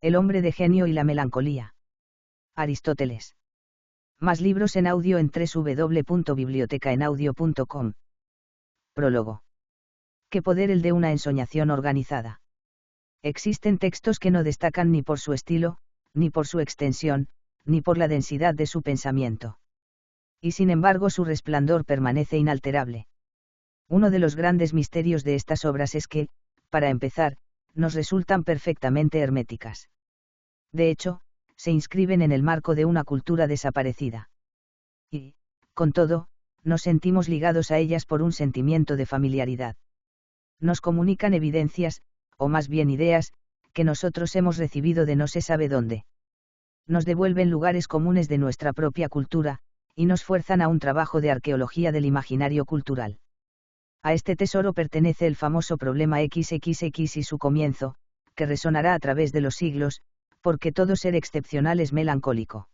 El hombre de genio y la melancolía. Aristóteles. Más libros en audio en www.bibliotecaenaudio.com. Prólogo. ¿Qué poder el de una ensoñación organizada? Existen textos que no destacan ni por su estilo, ni por su extensión, ni por la densidad de su pensamiento. Y sin embargo su resplandor permanece inalterable. Uno de los grandes misterios de estas obras es que, para empezar, nos resultan perfectamente herméticas. De hecho, se inscriben en el marco de una cultura desaparecida. Y, con todo, nos sentimos ligados a ellas por un sentimiento de familiaridad. Nos comunican evidencias, o más bien ideas, que nosotros hemos recibido de no se sabe dónde. Nos devuelven lugares comunes de nuestra propia cultura, y nos fuerzan a un trabajo de arqueología del imaginario cultural. A este tesoro pertenece el famoso problema XXX y su comienzo, que resonará a través de los siglos, porque todo ser excepcional es melancólico.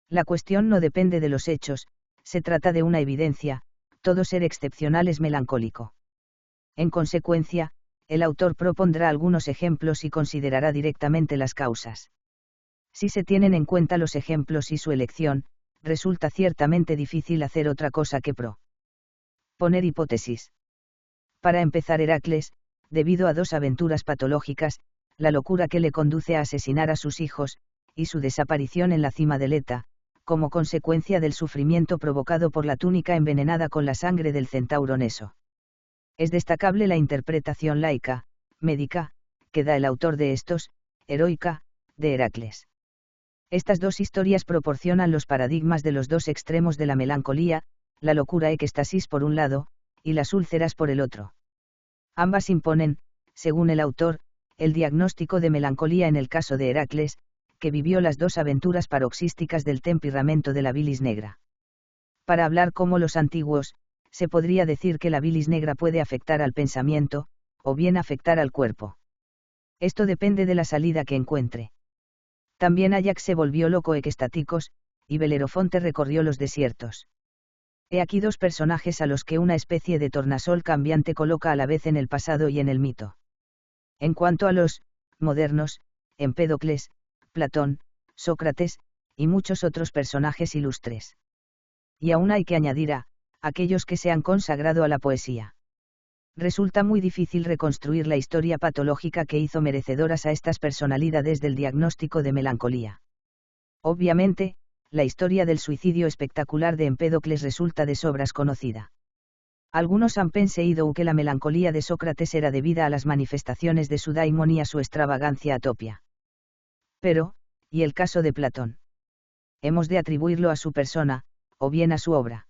La cuestión no depende de los hechos, se trata de una evidencia, todo ser excepcional es melancólico. En consecuencia, el autor propondrá algunos ejemplos y considerará directamente las causas. Si se tienen en cuenta los ejemplos y su elección, resulta ciertamente difícil hacer otra cosa que poner hipótesis. Para empezar, Heracles, debido a dos aventuras patológicas, la locura que le conduce a asesinar a sus hijos, y su desaparición en la cima del Eta, como consecuencia del sufrimiento provocado por la túnica envenenada con la sangre del centauro Neso. Es destacable la interpretación laica, médica, que da el autor de estos, heroica, de Heracles. Estas dos historias proporcionan los paradigmas de los dos extremos de la melancolía, la locura éxtasis por un lado, y las úlceras por el otro. Ambas imponen, según el autor, el diagnóstico de melancolía en el caso de Heracles, que vivió las dos aventuras paroxísticas del temperamento de la bilis negra. Para hablar como los antiguos, se podría decir que la bilis negra puede afectar al pensamiento, o bien afectar al cuerpo. Esto depende de la salida que encuentre. También Ajax se volvió loco extáticos, y Belerofonte recorrió los desiertos. He aquí dos personajes a los que una especie de tornasol cambiante coloca a la vez en el pasado y en el mito. En cuanto a los modernos, Empédocles, Platón, Sócrates, y muchos otros personajes ilustres. Y aún hay que añadir a aquellos que se han consagrado a la poesía. Resulta muy difícil reconstruir la historia patológica que hizo merecedoras a estas personalidades del diagnóstico de melancolía. Obviamente, la historia del suicidio espectacular de Empédocles resulta de sobras conocida. Algunos han pensado que la melancolía de Sócrates era debida a las manifestaciones de su daimon y a su extravagancia atopia. Pero, ¿y el caso de Platón? Hemos de atribuirlo a su persona, o bien a su obra.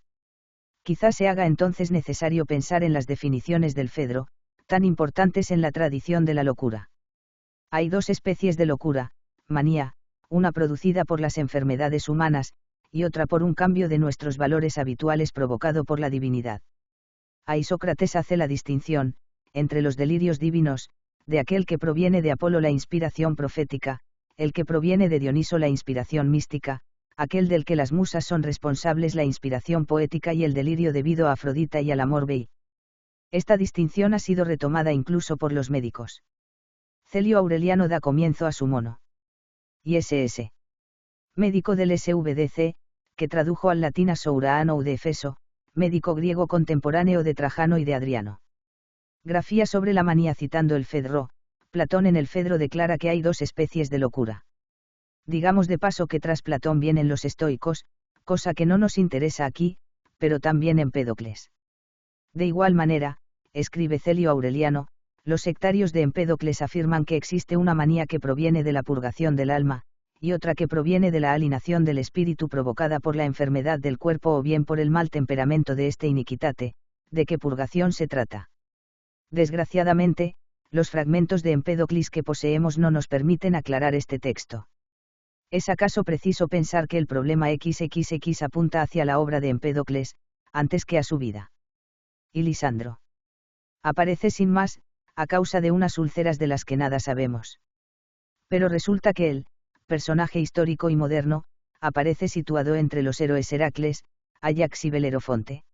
Quizás se haga entonces necesario pensar en las definiciones del Fedro, tan importantes en la tradición de la locura. Hay dos especies de locura, manía, una producida por las enfermedades humanas, y otra por un cambio de nuestros valores habituales provocado por la divinidad. Ahí Sócrates hace la distinción, entre los delirios divinos, de aquel que proviene de Apolo la inspiración profética, el que proviene de Dioniso la inspiración mística, aquel del que las musas son responsables la inspiración poética y el delirio debido a Afrodita y al amor bei. Esta distinción ha sido retomada incluso por los médicos. Celio Aureliano da comienzo a su mono. Y S.S. médico del SVDC, que tradujo al latín a Souraano de Efeso, médico griego contemporáneo de Trajano y de Adriano. Grafía sobre la manía citando el Fedro. Platón en el Fedro declara que hay dos especies de locura. Digamos de paso que tras Platón vienen los estoicos, cosa que no nos interesa aquí, pero también Empédocles. De igual manera, escribe Celio Aureliano, los sectarios de Empédocles afirman que existe una manía que proviene de la purgación del alma, y otra que proviene de la alienación del espíritu provocada por la enfermedad del cuerpo o bien por el mal temperamento de este iniquitate. ¿De qué purgación se trata? Desgraciadamente, los fragmentos de Empédocles que poseemos no nos permiten aclarar este texto. ¿Es acaso preciso pensar que el problema XXX apunta hacia la obra de Empédocles, antes que a su vida? Y Lisandro aparece sin más, a causa de unas úlceras de las que nada sabemos. Pero resulta que el personaje histórico y moderno, aparece situado entre los héroes Heracles, Ajax y Belerofonte.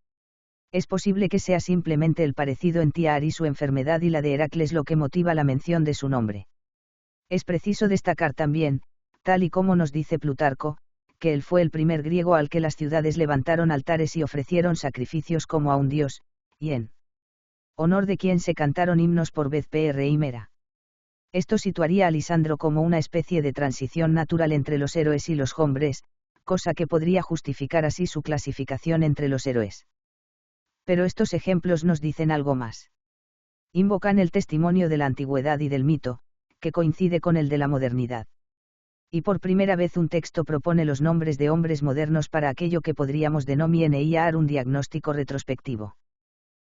Es posible que sea simplemente el parecido en Tiar y su enfermedad y la de Heracles lo que motiva la mención de su nombre. Es preciso destacar también, tal y como nos dice Plutarco, que él fue el primer griego al que las ciudades levantaron altares y ofrecieron sacrificios como a un dios, y en honor de quien se cantaron himnos por vez Pr y Mera. Esto situaría a Lisandro como una especie de transición natural entre los héroes y los hombres, cosa que podría justificar así su clasificación entre los héroes. Pero estos ejemplos nos dicen algo más. Invocan el testimonio de la antigüedad y del mito, que coincide con el de la modernidad. Y por primera vez un texto propone los nombres de hombres modernos para aquello que podríamos denominar un diagnóstico retrospectivo.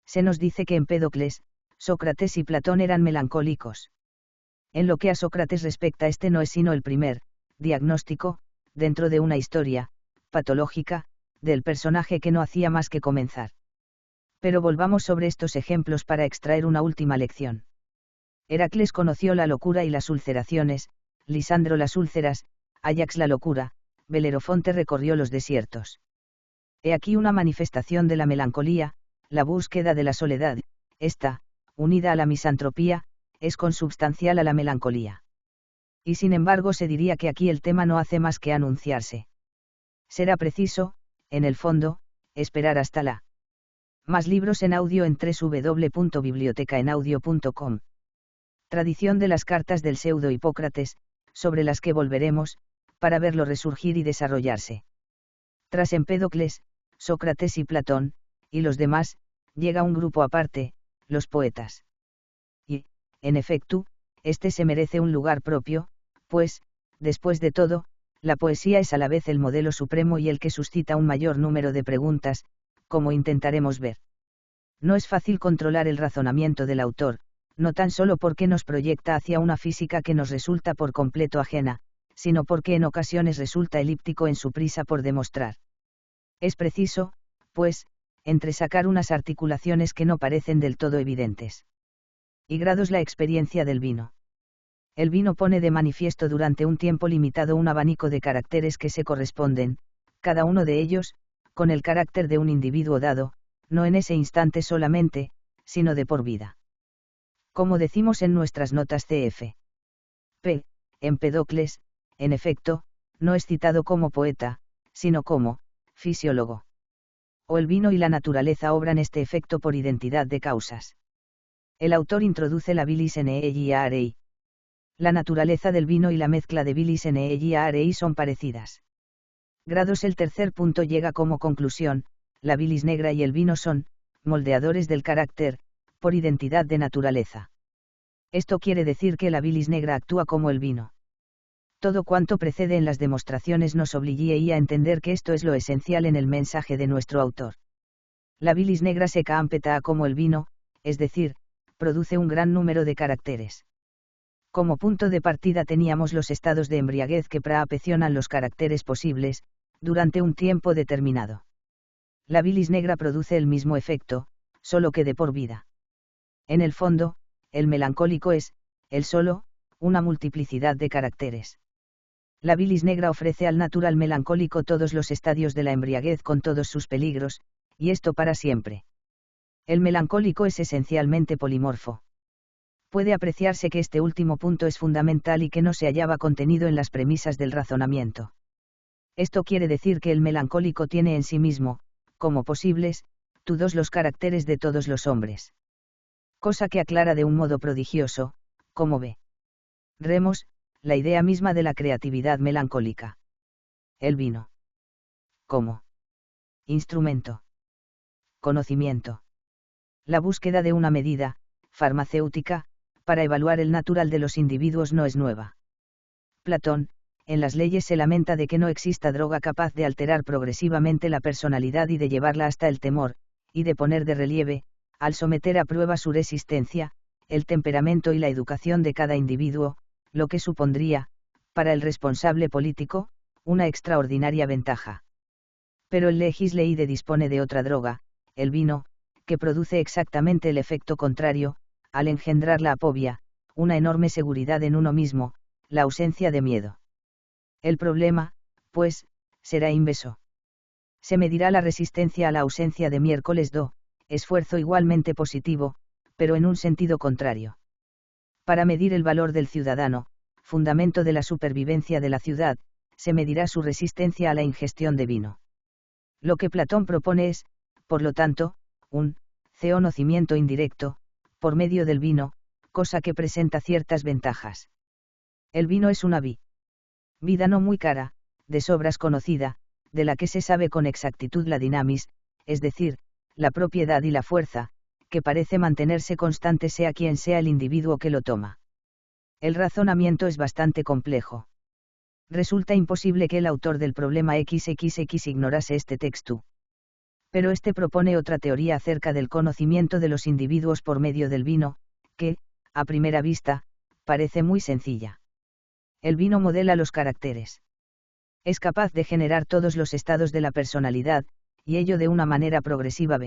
Se nos dice que Empédocles, Sócrates y Platón eran melancólicos. En lo que a Sócrates respecta, este no es sino el primer diagnóstico, dentro de una historia patológica, del personaje que no hacía más que comenzar. Pero volvamos sobre estos ejemplos para extraer una última lección. Heracles conoció la locura y las ulceraciones, Lisandro las úlceras, Áyax la locura, Belerofonte recorrió los desiertos. He aquí una manifestación de la melancolía, la búsqueda de la soledad, esta, unida a la misantropía, es consubstancial a la melancolía. Y sin embargo se diría que aquí el tema no hace más que anunciarse. Será preciso, en el fondo, esperar hasta la. Más libros en audio en www.bibliotecaenaudio.com. Tradición de las cartas del pseudo Hipócrates, sobre las que volveremos, para verlo resurgir y desarrollarse. Tras Empédocles, Sócrates y Platón, y los demás, llega un grupo aparte, los poetas. Y, en efecto, este se merece un lugar propio, pues, después de todo, la poesía es a la vez el modelo supremo y el que suscita un mayor número de preguntas, como intentaremos ver. No es fácil controlar el razonamiento del autor, no tan solo porque nos proyecta hacia una física que nos resulta por completo ajena, sino porque en ocasiones resulta elíptico en su prisa por demostrar. Es preciso, pues, entresacar unas articulaciones que no parecen del todo evidentes. Y grados la experiencia del vino. El vino pone de manifiesto durante un tiempo limitado un abanico de caracteres que se corresponden, cada uno de ellos, con el carácter de un individuo dado, no en ese instante solamente, sino de por vida. Como decimos en nuestras notas cf. P. Empédocles, en efecto, no es citado como poeta, sino como fisiólogo. O el vino y la naturaleza obran este efecto por identidad de causas. El autor introduce la bilis en Arei. La naturaleza del vino y la mezcla de bilis en Arei son parecidas. Grados el tercer punto llega como conclusión, la bilis negra y el vino son, moldeadores del carácter, por identidad de naturaleza. Esto quiere decir que la bilis negra actúa como el vino. Todo cuanto precede en las demostraciones nos obligue a entender que esto es lo esencial en el mensaje de nuestro autor. La bilis negra se campeta como el vino, es decir, produce un gran número de caracteres. Como punto de partida teníamos los estados de embriaguez que proporcionan los caracteres posibles, durante un tiempo determinado. La bilis negra produce el mismo efecto, solo que de por vida. En el fondo, el melancólico es, él solo, una multiplicidad de caracteres. La bilis negra ofrece al natural melancólico todos los estadios de la embriaguez con todos sus peligros, y esto para siempre. El melancólico es esencialmente polimorfo. Puede apreciarse que este último punto es fundamental y que no se hallaba contenido en las premisas del razonamiento. Esto quiere decir que el melancólico tiene en sí mismo, como posibles, todos los caracteres de todos los hombres. Cosa que aclara de un modo prodigioso, como ve. Remos, la idea misma de la creatividad melancólica. El vino. Como instrumento. Conocimiento. La búsqueda de una medida, farmacéutica, para evaluar el natural de los individuos no es nueva. Platón, en las leyes se lamenta de que no exista droga capaz de alterar progresivamente la personalidad y de llevarla hasta el temor, y de poner de relieve, al someter a prueba su resistencia, el temperamento y la educación de cada individuo, lo que supondría, para el responsable político, una extraordinaria ventaja. Pero el legis leide dispone de otra droga, el vino, que produce exactamente el efecto contrario, al engendrar la apovia, una enorme seguridad en uno mismo, la ausencia de miedo. El problema, pues, será inverso. Se medirá la resistencia a la ausencia de miércoles do, esfuerzo igualmente positivo, pero en un sentido contrario. Para medir el valor del ciudadano, fundamento de la supervivencia de la ciudad, se medirá su resistencia a la ingestión de vino. Lo que Platón propone es, por lo tanto, un conocimiento indirecto, por medio del vino, cosa que presenta ciertas ventajas. El vino es una vida no muy cara, de sobras conocida, de la que se sabe con exactitud la dinamis, es decir, la propiedad y la fuerza, que parece mantenerse constante sea quien sea el individuo que lo toma. El razonamiento es bastante complejo. Resulta imposible que el autor del problema XXX ignorase este texto. Pero este propone otra teoría acerca del conocimiento de los individuos por medio del vino, que, a primera vista, parece muy sencilla. El vino modela los caracteres. Es capaz de generar todos los estados de la personalidad, y ello de una manera progresiva.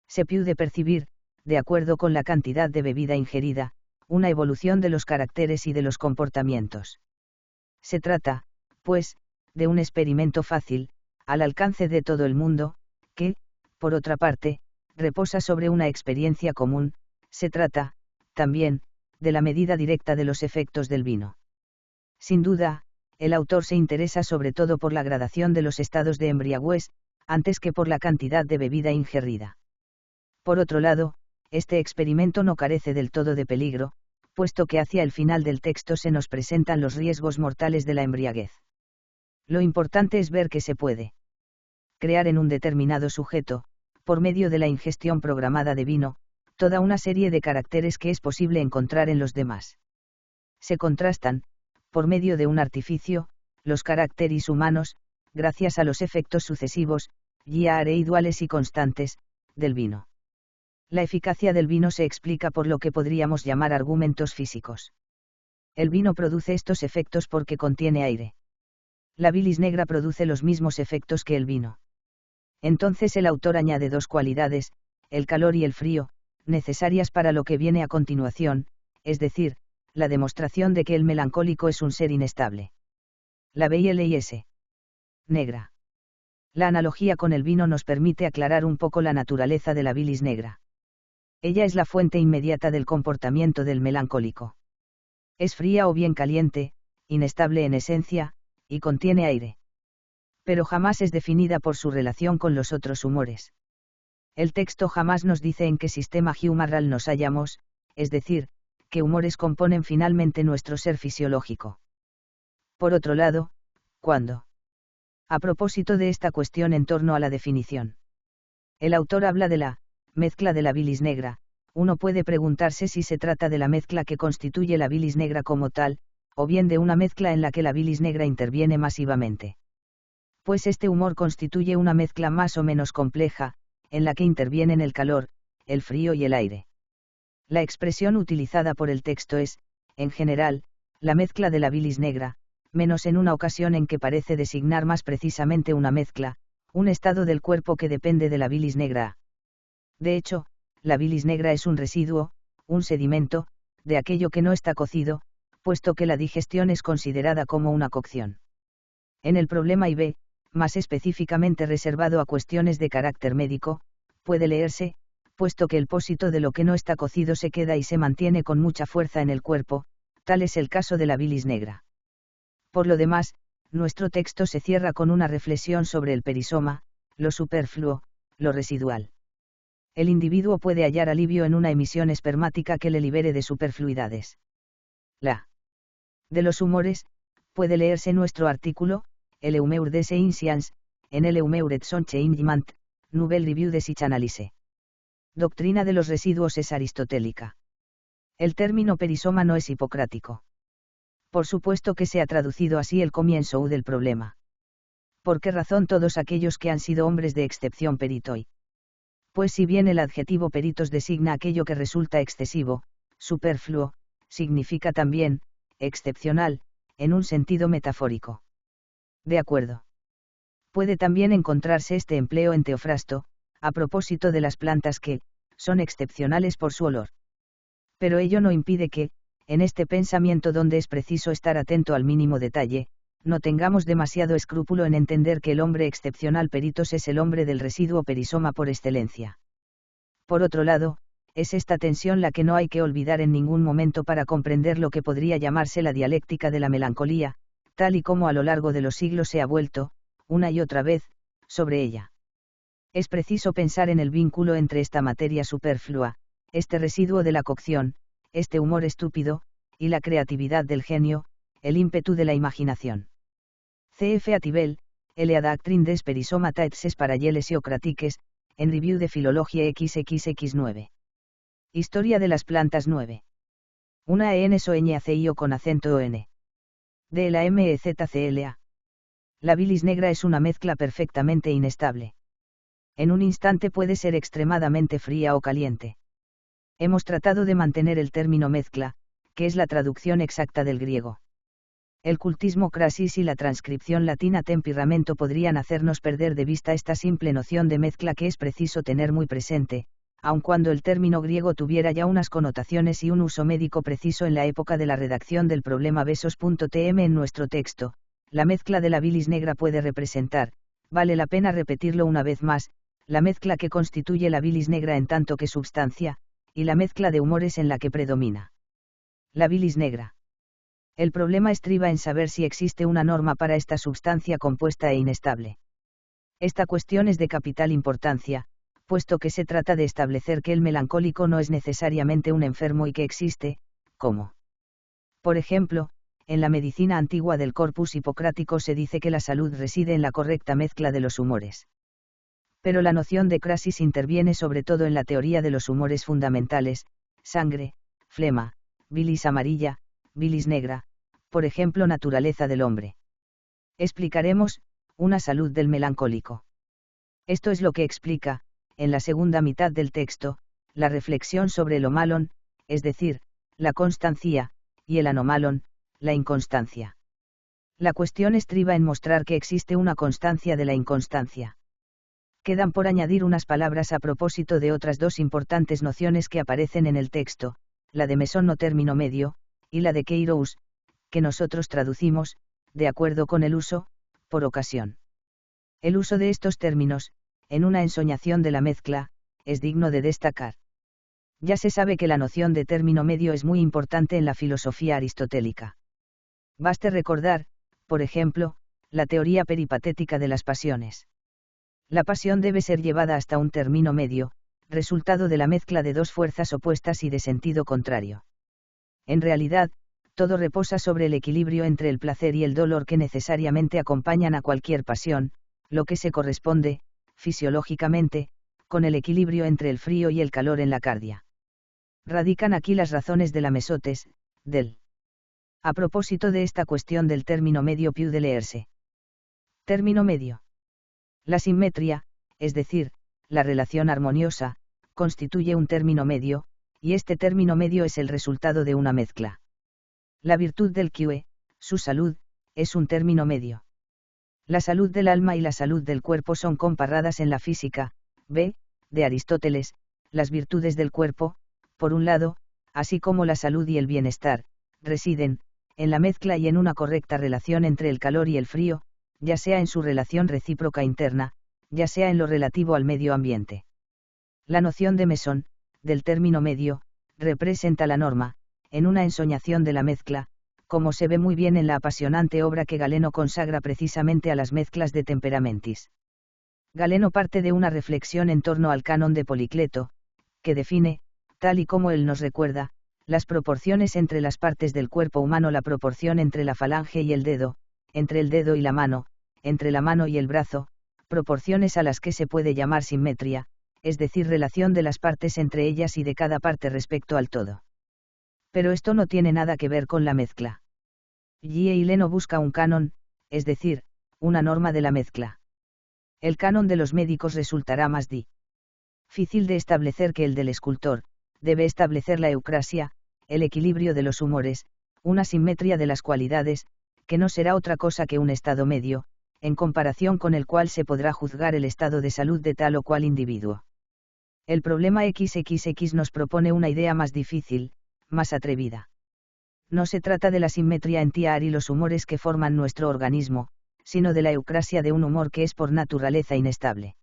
Se puede percibir, de acuerdo con la cantidad de bebida ingerida, una evolución de los caracteres y de los comportamientos. Se trata, pues, de un experimento fácil, al alcance de todo el mundo, que, por otra parte, reposa sobre una experiencia común. Se trata, también, de la medida directa de los efectos del vino. Sin duda, el autor se interesa sobre todo por la gradación de los estados de embriaguez, antes que por la cantidad de bebida ingerida. Por otro lado, este experimento no carece del todo de peligro, puesto que hacia el final del texto se nos presentan los riesgos mortales de la embriaguez. Lo importante es ver que se puede crear en un determinado sujeto, por medio de la ingestión programada de vino, toda una serie de caracteres que es posible encontrar en los demás. Se contrastan, por medio de un artificio, los caracteres humanos, gracias a los efectos sucesivos, iguales y constantes, del vino. La eficacia del vino se explica por lo que podríamos llamar argumentos físicos. El vino produce estos efectos porque contiene aire. La bilis negra produce los mismos efectos que el vino. Entonces el autor añade dos cualidades, el calor y el frío, necesarias para lo que viene a continuación, es decir, la demostración de que el melancólico es un ser inestable. La bilis negra. La analogía con el vino nos permite aclarar un poco la naturaleza de la bilis negra. Ella es la fuente inmediata del comportamiento del melancólico. Es fría o bien caliente, inestable en esencia, y contiene aire. Pero jamás es definida por su relación con los otros humores. El texto jamás nos dice en qué sistema humoral nos hallamos, es decir, qué humores componen finalmente nuestro ser fisiológico. Por otro lado, ¿cuándo? A propósito de esta cuestión en torno a la definición. El autor habla de la mezcla de la bilis negra. Uno puede preguntarse si se trata de la mezcla que constituye la bilis negra como tal, o bien de una mezcla en la que la bilis negra interviene masivamente. Pues este humor constituye una mezcla más o menos compleja, en la que intervienen el calor, el frío y el aire. La expresión utilizada por el texto es, en general, la mezcla de la bilis negra, menos en una ocasión en que parece designar más precisamente una mezcla, un estado del cuerpo que depende de la bilis negra. De hecho, la bilis negra es un residuo, un sedimento, de aquello que no está cocido, puesto que la digestión es considerada como una cocción. En el problema IV, más específicamente reservado a cuestiones de carácter médico, puede leerse, puesto que el pósito de lo que no está cocido se queda y se mantiene con mucha fuerza en el cuerpo, tal es el caso de la bilis negra. Por lo demás, nuestro texto se cierra con una reflexión sobre el perisoma, lo superfluo, lo residual. El individuo puede hallar alivio en una emisión espermática que le libere de superfluidades. De los humores, puede leerse nuestro artículo, El humeur des inscience, en el humeur et son changement, Nouvelle Review de Psychanalyse. Doctrina de los residuos es aristotélica. El término perisoma no es hipocrático. Por supuesto que se ha traducido así el comienzo del problema. ¿Por qué razón todos aquellos que han sido hombres de excepción peritoi? Pues si bien el adjetivo peritos designa aquello que resulta excesivo, superfluo, significa también, excepcional, en un sentido metafórico. De acuerdo. Puede también encontrarse este empleo en Teofrasto, a propósito de las plantas que, son excepcionales por su olor. Pero ello no impide que, en este pensamiento donde es preciso estar atento al mínimo detalle, no tengamos demasiado escrúpulo en entender que el hombre excepcional peritos es el hombre del residuo perisoma por excelencia. Por otro lado, es esta tensión la que no hay que olvidar en ningún momento para comprender lo que podría llamarse la dialéctica de la melancolía, tal y como a lo largo de los siglos se ha vuelto, una y otra vez, sobre ella. Es preciso pensar en el vínculo entre esta materia superflua, este residuo de la cocción, este humor estúpido, y la creatividad del genio, el ímpetu de la imaginación. C.F. Atibel, L.A. Doctrine des Perisomata et ses paralleles iocratiques, en Review de Filologia XXX9. Historia de las plantas 9. Una EN-SONACIO con acento ON. De la MEZCLA. La bilis negra es una mezcla perfectamente inestable. En un instante puede ser extremadamente fría o caliente. Hemos tratado de mantener el término mezcla, que es la traducción exacta del griego. El cultismo crasis y la transcripción latina temperamento podrían hacernos perder de vista esta simple noción de mezcla que es preciso tener muy presente, aun cuando el término griego tuviera ya unas connotaciones y un uso médico preciso en la época de la redacción del problema besos.tm en nuestro texto. La mezcla de la bilis negra puede representar, vale la pena repetirlo una vez más, la mezcla que constituye la bilis negra en tanto que substancia, y la mezcla de humores en la que predomina la bilis negra. El problema estriba en saber si existe una norma para esta substancia compuesta e inestable. Esta cuestión es de capital importancia, puesto que se trata de establecer que el melancólico no es necesariamente un enfermo y que existe, como. Por ejemplo, en la medicina antigua del corpus hipocrático se dice que la salud reside en la correcta mezcla de los humores. Pero la noción de crasis interviene sobre todo en la teoría de los humores fundamentales, sangre, flema, bilis amarilla, bilis negra, por ejemplo naturaleza del hombre. Explicaremos, una salud del melancólico. Esto es lo que explica, en la segunda mitad del texto, la reflexión sobre el omalon, es decir, la constancia, y el anomalon, la inconstancia. La cuestión estriba en mostrar que existe una constancia de la inconstancia. Quedan por añadir unas palabras a propósito de otras dos importantes nociones que aparecen en el texto, la de mesón o término medio, y la de kairos, que nosotros traducimos, de acuerdo con el uso, por ocasión. El uso de estos términos, en una ensoñación de la mezcla, es digno de destacar. Ya se sabe que la noción de término medio es muy importante en la filosofía aristotélica. Baste recordar, por ejemplo, la teoría peripatética de las pasiones. La pasión debe ser llevada hasta un término medio, resultado de la mezcla de dos fuerzas opuestas y de sentido contrario. En realidad, todo reposa sobre el equilibrio entre el placer y el dolor que necesariamente acompañan a cualquier pasión, lo que se corresponde, fisiológicamente, con el equilibrio entre el frío y el calor en la cardia. Radican aquí las razones de la mesotes, del. A propósito de esta cuestión del término medio più de leerse. Término medio. La simetría, es decir, la relación armoniosa, constituye un término medio, y este término medio es el resultado de una mezcla. La virtud del que, su salud, es un término medio. La salud del alma y la salud del cuerpo son comparadas en la física, b. de Aristóteles, las virtudes del cuerpo, por un lado, así como la salud y el bienestar, residen, en la mezcla y en una correcta relación entre el calor y el frío, ya sea en su relación recíproca interna, ya sea en lo relativo al medio ambiente. La noción de mesón, del término medio, representa la norma, en una ensoñación de la mezcla, como se ve muy bien en la apasionante obra que Galeno consagra precisamente a las mezclas de temperamentis. Galeno parte de una reflexión en torno al canon de Policleto, que define, tal y como él nos recuerda, las proporciones entre las partes del cuerpo humano, la proporción entre la falange y el dedo, entre el dedo y la mano, entre la mano y el brazo, proporciones a las que se puede llamar simetría, es decir, relación de las partes entre ellas y de cada parte respecto al todo. Pero esto no tiene nada que ver con la mezcla. G. Leno busca un canon, es decir, una norma de la mezcla. El canon de los médicos resultará más difícil de establecer que el del escultor, debe establecer la eucrasia, el equilibrio de los humores, una simetría de las cualidades, que no será otra cosa que un estado medio, en comparación con el cual se podrá juzgar el estado de salud de tal o cual individuo. El problema XXX nos propone una idea más difícil, más atrevida. No se trata de la simetría en tiar y los humores que forman nuestro organismo, sino de la eucrasia de un humor que es por naturaleza inestable.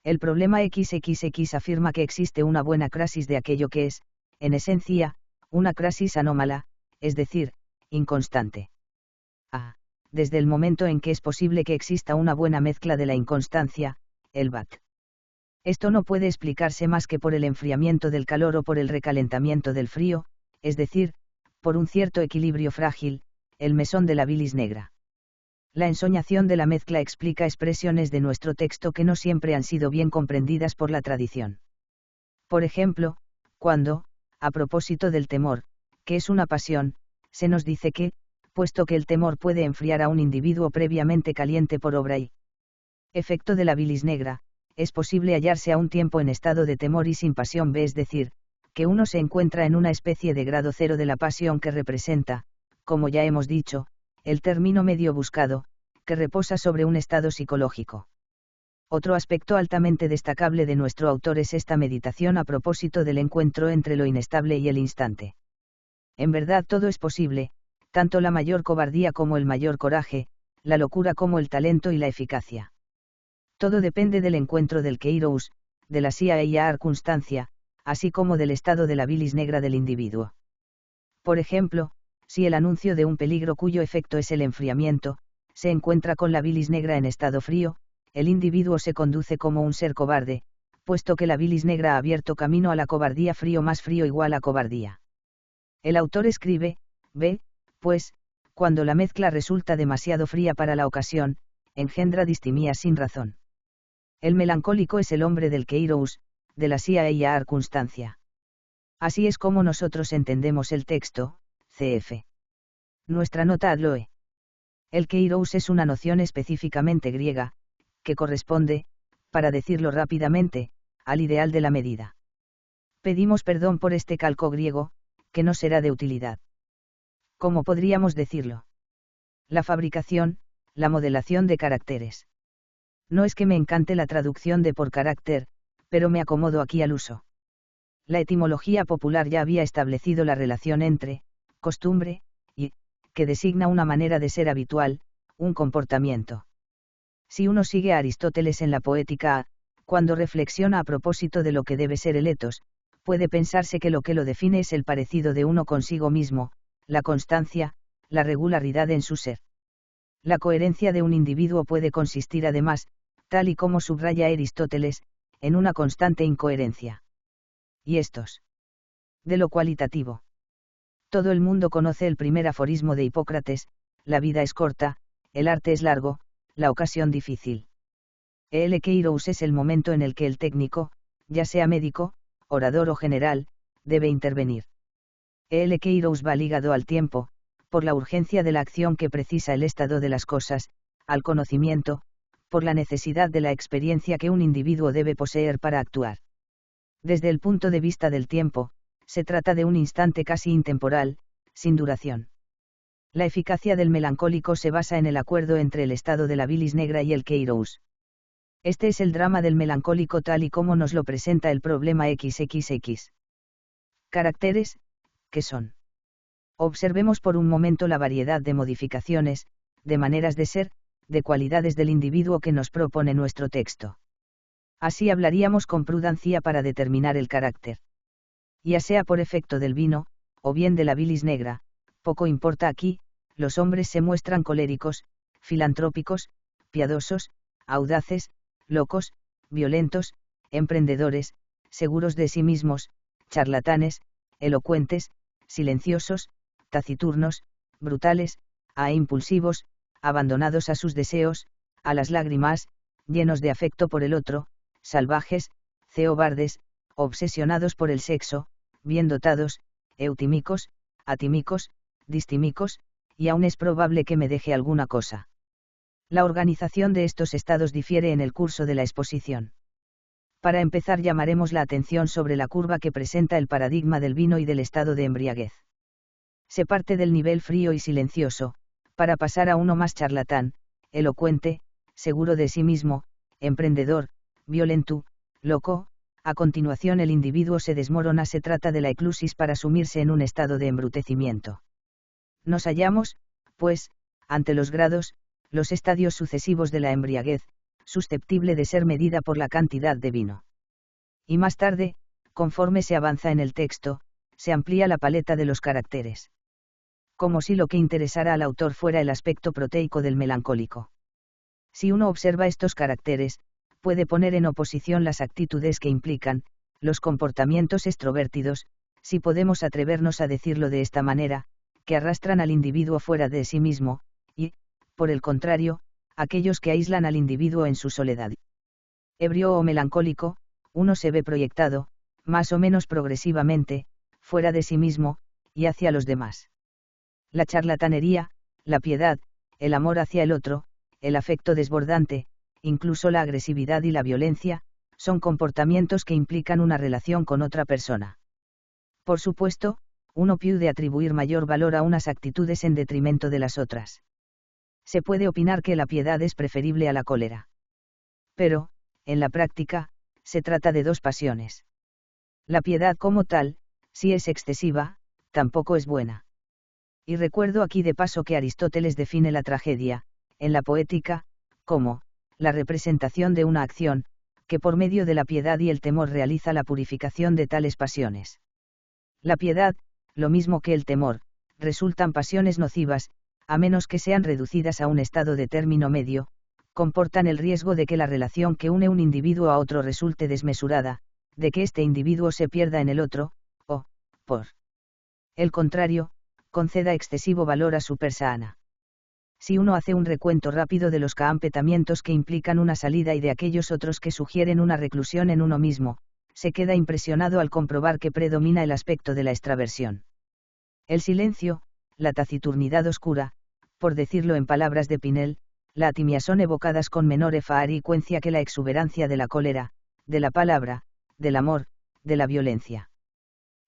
El problema XXX afirma que existe una buena crasis de aquello que es, en esencia, una crasis anómala, es decir, inconstante. Desde el momento en que es posible que exista una buena mezcla de la inconstancia, el BAT. Esto no puede explicarse más que por el enfriamiento del calor o por el recalentamiento del frío, es decir, por un cierto equilibrio frágil, el mesón de la bilis negra. La ensoñación de la mezcla explica expresiones de nuestro texto que no siempre han sido bien comprendidas por la tradición. Por ejemplo, cuando, a propósito del temor, que es una pasión, se nos dice que, puesto que el temor puede enfriar a un individuo previamente caliente por obra y efecto de la bilis negra, es posible hallarse a un tiempo en estado de temor y sin pasión B, es decir, que uno se encuentra en una especie de grado cero de la pasión que representa, como ya hemos dicho, el término medio buscado, que reposa sobre un estado psicológico. Otro aspecto altamente destacable de nuestro autor es esta meditación a propósito del encuentro entre lo inestable y el instante. En verdad todo es posible, tanto la mayor cobardía como el mayor coraje, la locura como el talento y la eficacia. Todo depende del encuentro del Kairos, de la circunstancia, así como del estado de la bilis negra del individuo. Por ejemplo, si el anuncio de un peligro cuyo efecto es el enfriamiento, se encuentra con la bilis negra en estado frío, el individuo se conduce como un ser cobarde, puesto que la bilis negra ha abierto camino a la cobardía, frío más frío igual a cobardía. El autor escribe, pues, cuando la mezcla resulta demasiado fría para la ocasión, engendra distimía sin razón. El melancólico es el hombre del Kairos, de la circunstancia. Así es como nosotros entendemos el texto, cf. Nuestra nota ad loe. El Kairos es una noción específicamente griega, que corresponde, para decirlo rápidamente, al ideal de la medida. Pedimos perdón por este calco griego, que no será de utilidad. ¿Cómo podríamos decirlo? La fabricación, la modelación de caracteres. No es que me encante la traducción de por carácter, pero me acomodo aquí al uso. La etimología popular ya había establecido la relación entre costumbre y que designa una manera de ser habitual, un comportamiento. Si uno sigue a Aristóteles en la Poética, cuando reflexiona a propósito de lo que debe ser el etos, puede pensarse que lo define es el parecido de uno consigo mismo, la constancia, la regularidad en su ser. La coherencia de un individuo puede consistir además, tal y como subraya Aristóteles, en una constante incoherencia. Y estos. De lo cualitativo. Todo el mundo conoce el primer aforismo de Hipócrates: la vida es corta, el arte es largo, la ocasión difícil. El Kairos es el momento en el que el técnico, ya sea médico, orador o general, debe intervenir. El Kairos va ligado al tiempo, por la urgencia de la acción que precisa el estado de las cosas, al conocimiento, por la necesidad de la experiencia que un individuo debe poseer para actuar. Desde el punto de vista del tiempo, se trata de un instante casi intemporal, sin duración. La eficacia del melancólico se basa en el acuerdo entre el estado de la bilis negra y el Kairos. Este es el drama del melancólico tal y como nos lo presenta el problema XXX. Caracteres, ¿qué son? Observemos por un momento la variedad de modificaciones, de maneras de ser, de cualidades del individuo que nos propone nuestro texto. Así hablaríamos con prudencia para determinar el carácter. Ya sea por efecto del vino, o bien de la bilis negra, poco importa aquí, los hombres se muestran coléricos, filantrópicos, piadosos, audaces, locos, violentos, emprendedores, seguros de sí mismos, charlatanes, elocuentes, silenciosos, taciturnos, brutales, impulsivos, abandonados a sus deseos, a las lágrimas, llenos de afecto por el otro, salvajes, ceobardes, obsesionados por el sexo, bien dotados, eutímicos, atímicos, distímicos, y aún es probable que me deje alguna cosa. La organización de estos estados difiere en el curso de la exposición. Para empezar llamaremos la atención sobre la curva que presenta el paradigma del vino y del estado de embriaguez. Se parte del nivel frío y silencioso, para pasar a uno más charlatán, elocuente, seguro de sí mismo, emprendedor, violento, loco. A continuación el individuo se desmorona. Se trata de la eclusis para sumirse en un estado de embrutecimiento. Nos hallamos, pues, ante los grados, los estadios sucesivos de la embriaguez, susceptible de ser medida por la cantidad de vino. Y más tarde, conforme se avanza en el texto, se amplía la paleta de los caracteres. Como si lo que interesara al autor fuera el aspecto proteico del melancólico. Si uno observa estos caracteres, puede poner en oposición las actitudes que implican, los comportamientos extrovertidos, si podemos atrevernos a decirlo de esta manera, que arrastran al individuo fuera de sí mismo, y, por el contrario, aquellos que aíslan al individuo en su soledad. Ebrio o melancólico, uno se ve proyectado, más o menos progresivamente, fuera de sí mismo, y hacia los demás. La charlatanería, la piedad, el amor hacia el otro, el afecto desbordante, incluso la agresividad y la violencia, son comportamientos que implican una relación con otra persona. Por supuesto, uno puede atribuir mayor valor a unas actitudes en detrimento de las otras. Se puede opinar que la piedad es preferible a la cólera. Pero, en la práctica, se trata de dos pasiones. La piedad como tal, si es excesiva, tampoco es buena. Y recuerdo aquí de paso que Aristóteles define la tragedia, en la Poética, como la representación de una acción, que por medio de la piedad y el temor realiza la purificación de tales pasiones. La piedad, lo mismo que el temor, resultan pasiones nocivas, a menos que sean reducidas a un estado de término medio, comportan el riesgo de que la relación que une un individuo a otro resulte desmesurada, de que este individuo se pierda en el otro, o, por el contrario, conceda excesivo valor a su persona. Si uno hace un recuento rápido de los campetamientos que implican una salida y de aquellos otros que sugieren una reclusión en uno mismo, se queda impresionado al comprobar que predomina el aspecto de la extraversión. El silencio, la taciturnidad oscura, por decirlo en palabras de Pinel, la atimia son evocadas con menor frecuencia que la exuberancia de la cólera, de la palabra, del amor, de la violencia.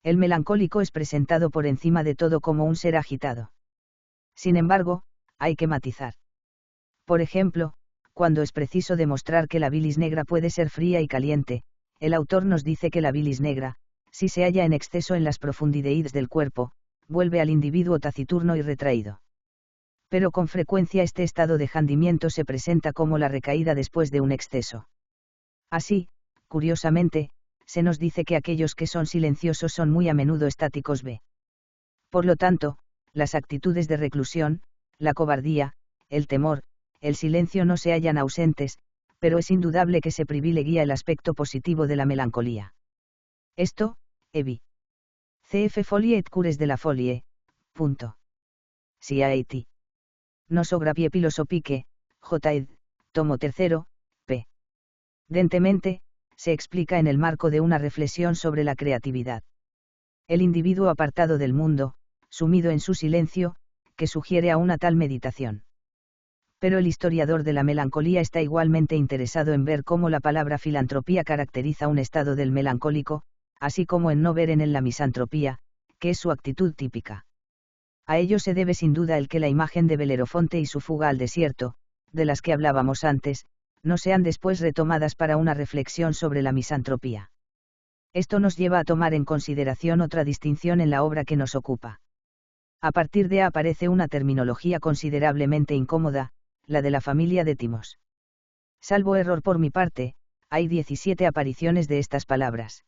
El melancólico es presentado por encima de todo como un ser agitado. Sin embargo, hay que matizar. Por ejemplo, cuando es preciso demostrar que la bilis negra puede ser fría y caliente, el autor nos dice que la bilis negra, si se halla en exceso en las profundidades del cuerpo, vuelve al individuo taciturno y retraído. Pero con frecuencia este estado de jandimiento se presenta como la recaída después de un exceso. Así, curiosamente, se nos dice que aquellos que son silenciosos son muy a menudo estáticos b. Por lo tanto, las actitudes de reclusión, la cobardía, el temor, el silencio no se hallan ausentes, pero es indudable que se privilegia el aspecto positivo de la melancolía. Esto, Evi. Cf. Folie et cures de la folie. Ciat. Nosographie philosophique, J. ed. Tomo 3, p. Dentemente, se explica en el marco de una reflexión sobre la creatividad. El individuo apartado del mundo, sumido en su silencio, que sugiere a una tal meditación. Pero el historiador de la melancolía está igualmente interesado en ver cómo la palabra filantropía caracteriza un estado del melancólico, así como en no ver en él la misantropía, que es su actitud típica. A ello se debe sin duda el que la imagen de Belerofonte y su fuga al desierto, de las que hablábamos antes, no sean después retomadas para una reflexión sobre la misantropía. Esto nos lleva a tomar en consideración otra distinción en la obra que nos ocupa. A partir de aparece una terminología considerablemente incómoda, la de la familia de timos. Salvo error por mi parte, hay 17 apariciones de estas palabras.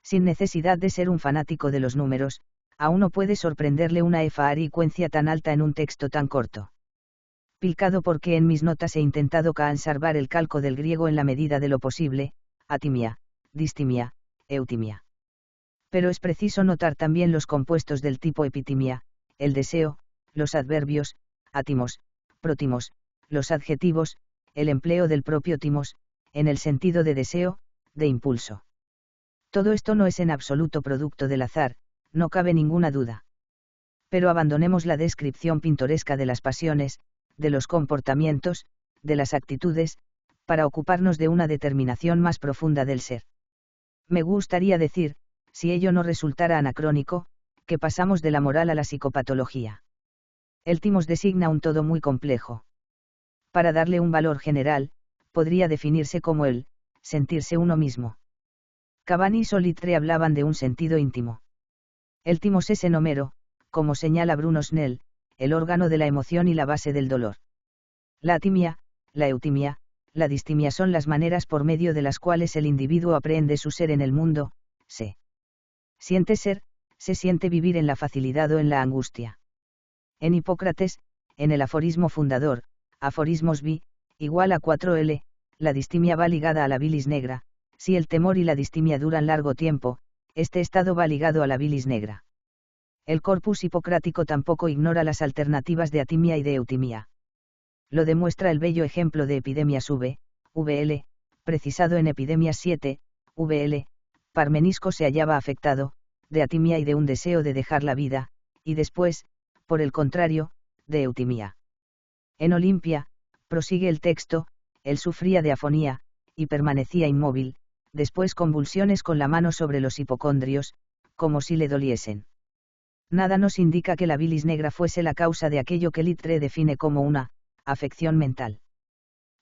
Sin necesidad de ser un fanático de los números, a uno puede sorprenderle una frecuencia tan alta en un texto tan corto. Pilcado porque en mis notas he intentado conservar el calco del griego en la medida de lo posible, atimia, distimia, eutimia. Pero es preciso notar también los compuestos del tipo epitimia, el deseo, los adverbios, atimos, prótimos, los adjetivos, el empleo del propio timos, en el sentido de deseo, de impulso. Todo esto no es en absoluto producto del azar, no cabe ninguna duda. Pero abandonemos la descripción pintoresca de las pasiones, de los comportamientos, de las actitudes, para ocuparnos de una determinación más profunda del ser. Me gustaría decir, si ello no resultara anacrónico, que pasamos de la moral a la psicopatología. El timos designa un todo muy complejo. Para darle un valor general, podría definirse como el sentirse uno mismo. Cavani y Solitre hablaban de un sentido íntimo. El timos es en Homero, como señala Bruno Snell, el órgano de la emoción y la base del dolor. La atimia, la eutimia, la distimia son las maneras por medio de las cuales el individuo aprehende su ser en el mundo, se siente ser, se siente vivir en la facilidad o en la angustia. En Hipócrates, en el aforismo fundador, aforismos bi, igual a 4L, la distimia va ligada a la bilis negra. Si el temor y la distimia duran largo tiempo, este estado va ligado a la bilis negra. El corpus hipocrático tampoco ignora las alternativas de atimia y de eutimia. Lo demuestra el bello ejemplo de Epidemias VL, precisado en Epidemias 7, VL, Parmenisco se hallaba afectado, de atimia y de un deseo de dejar la vida, y después, por el contrario, de eutimia. En Olimpia, prosigue el texto, él sufría de afonía, y permanecía inmóvil, después convulsiones con la mano sobre los hipocondrios, como si le doliesen. Nada nos indica que la bilis negra fuese la causa de aquello que Littre define como una afección mental.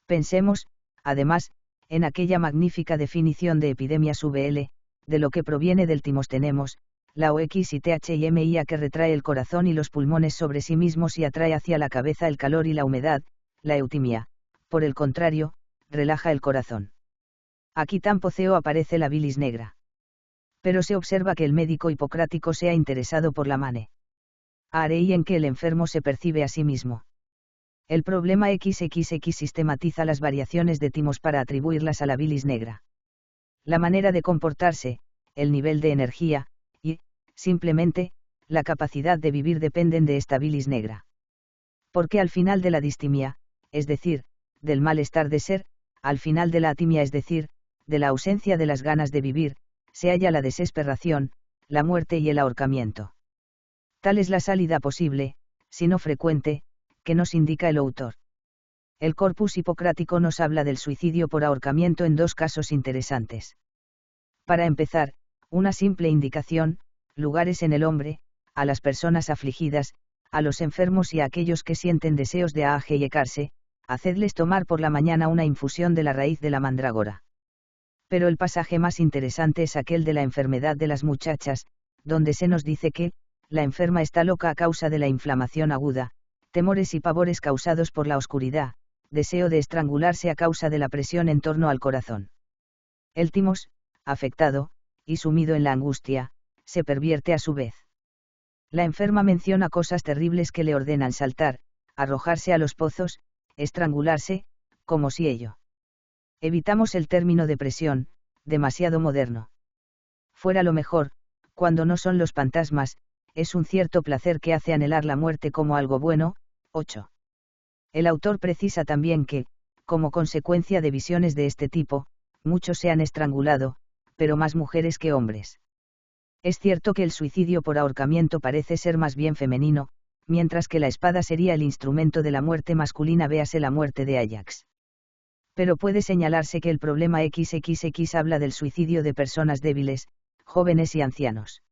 Pensemos, además, en aquella magnífica definición de Epidemias VL, de lo que proviene del Timóstenes, la OX y THIMIA que retrae el corazón y los pulmones sobre sí mismos y atrae hacia la cabeza el calor y la humedad, la eutimia, por el contrario, relaja el corazón. Aquí tampoco aparece la bilis negra. Pero se observa que el médico hipocrático se ha interesado por la mane. Arei en que el enfermo se percibe a sí mismo. El problema XXX sistematiza las variaciones de timos para atribuirlas a la bilis negra. La manera de comportarse, el nivel de energía, y, simplemente, la capacidad de vivir dependen de esta bilis negra. Porque al final de la distimia, es decir, del malestar de ser, al final de la atimia es decir, de la ausencia de las ganas de vivir, se halla la desesperación, la muerte y el ahorcamiento. Tal es la salida posible, si no frecuente, que nos indica el autor. El corpus hipocrático nos habla del suicidio por ahorcamiento en dos casos interesantes. Para empezar, una simple indicación, lugares en el hombre, a las personas afligidas, a los enfermos y a aquellos que sienten deseos de ajeyecarse, hacedles tomar por la mañana una infusión de la raíz de la mandrágora. Pero el pasaje más interesante es aquel de la enfermedad de las muchachas, donde se nos dice que, la enferma está loca a causa de la inflamación aguda, temores y pavores causados por la oscuridad, deseo de estrangularse a causa de la presión en torno al corazón. El timos, afectado, y sumido en la angustia, se pervierte a su vez. La enferma menciona cosas terribles que le ordenan saltar, arrojarse a los pozos, estrangularse, como si ello. Evitamos el término depresión, demasiado moderno. Fuera lo mejor, cuando no son los fantasmas, es un cierto placer que hace anhelar la muerte como algo bueno. 8. El autor precisa también que, como consecuencia de visiones de este tipo, muchos se han estrangulado, pero más mujeres que hombres. Es cierto que el suicidio por ahorcamiento parece ser más bien femenino, mientras que la espada sería el instrumento de la muerte masculina, véase la muerte de Ajax. Pero puede señalarse que el problema XXX habla del suicidio de personas débiles, jóvenes y ancianos.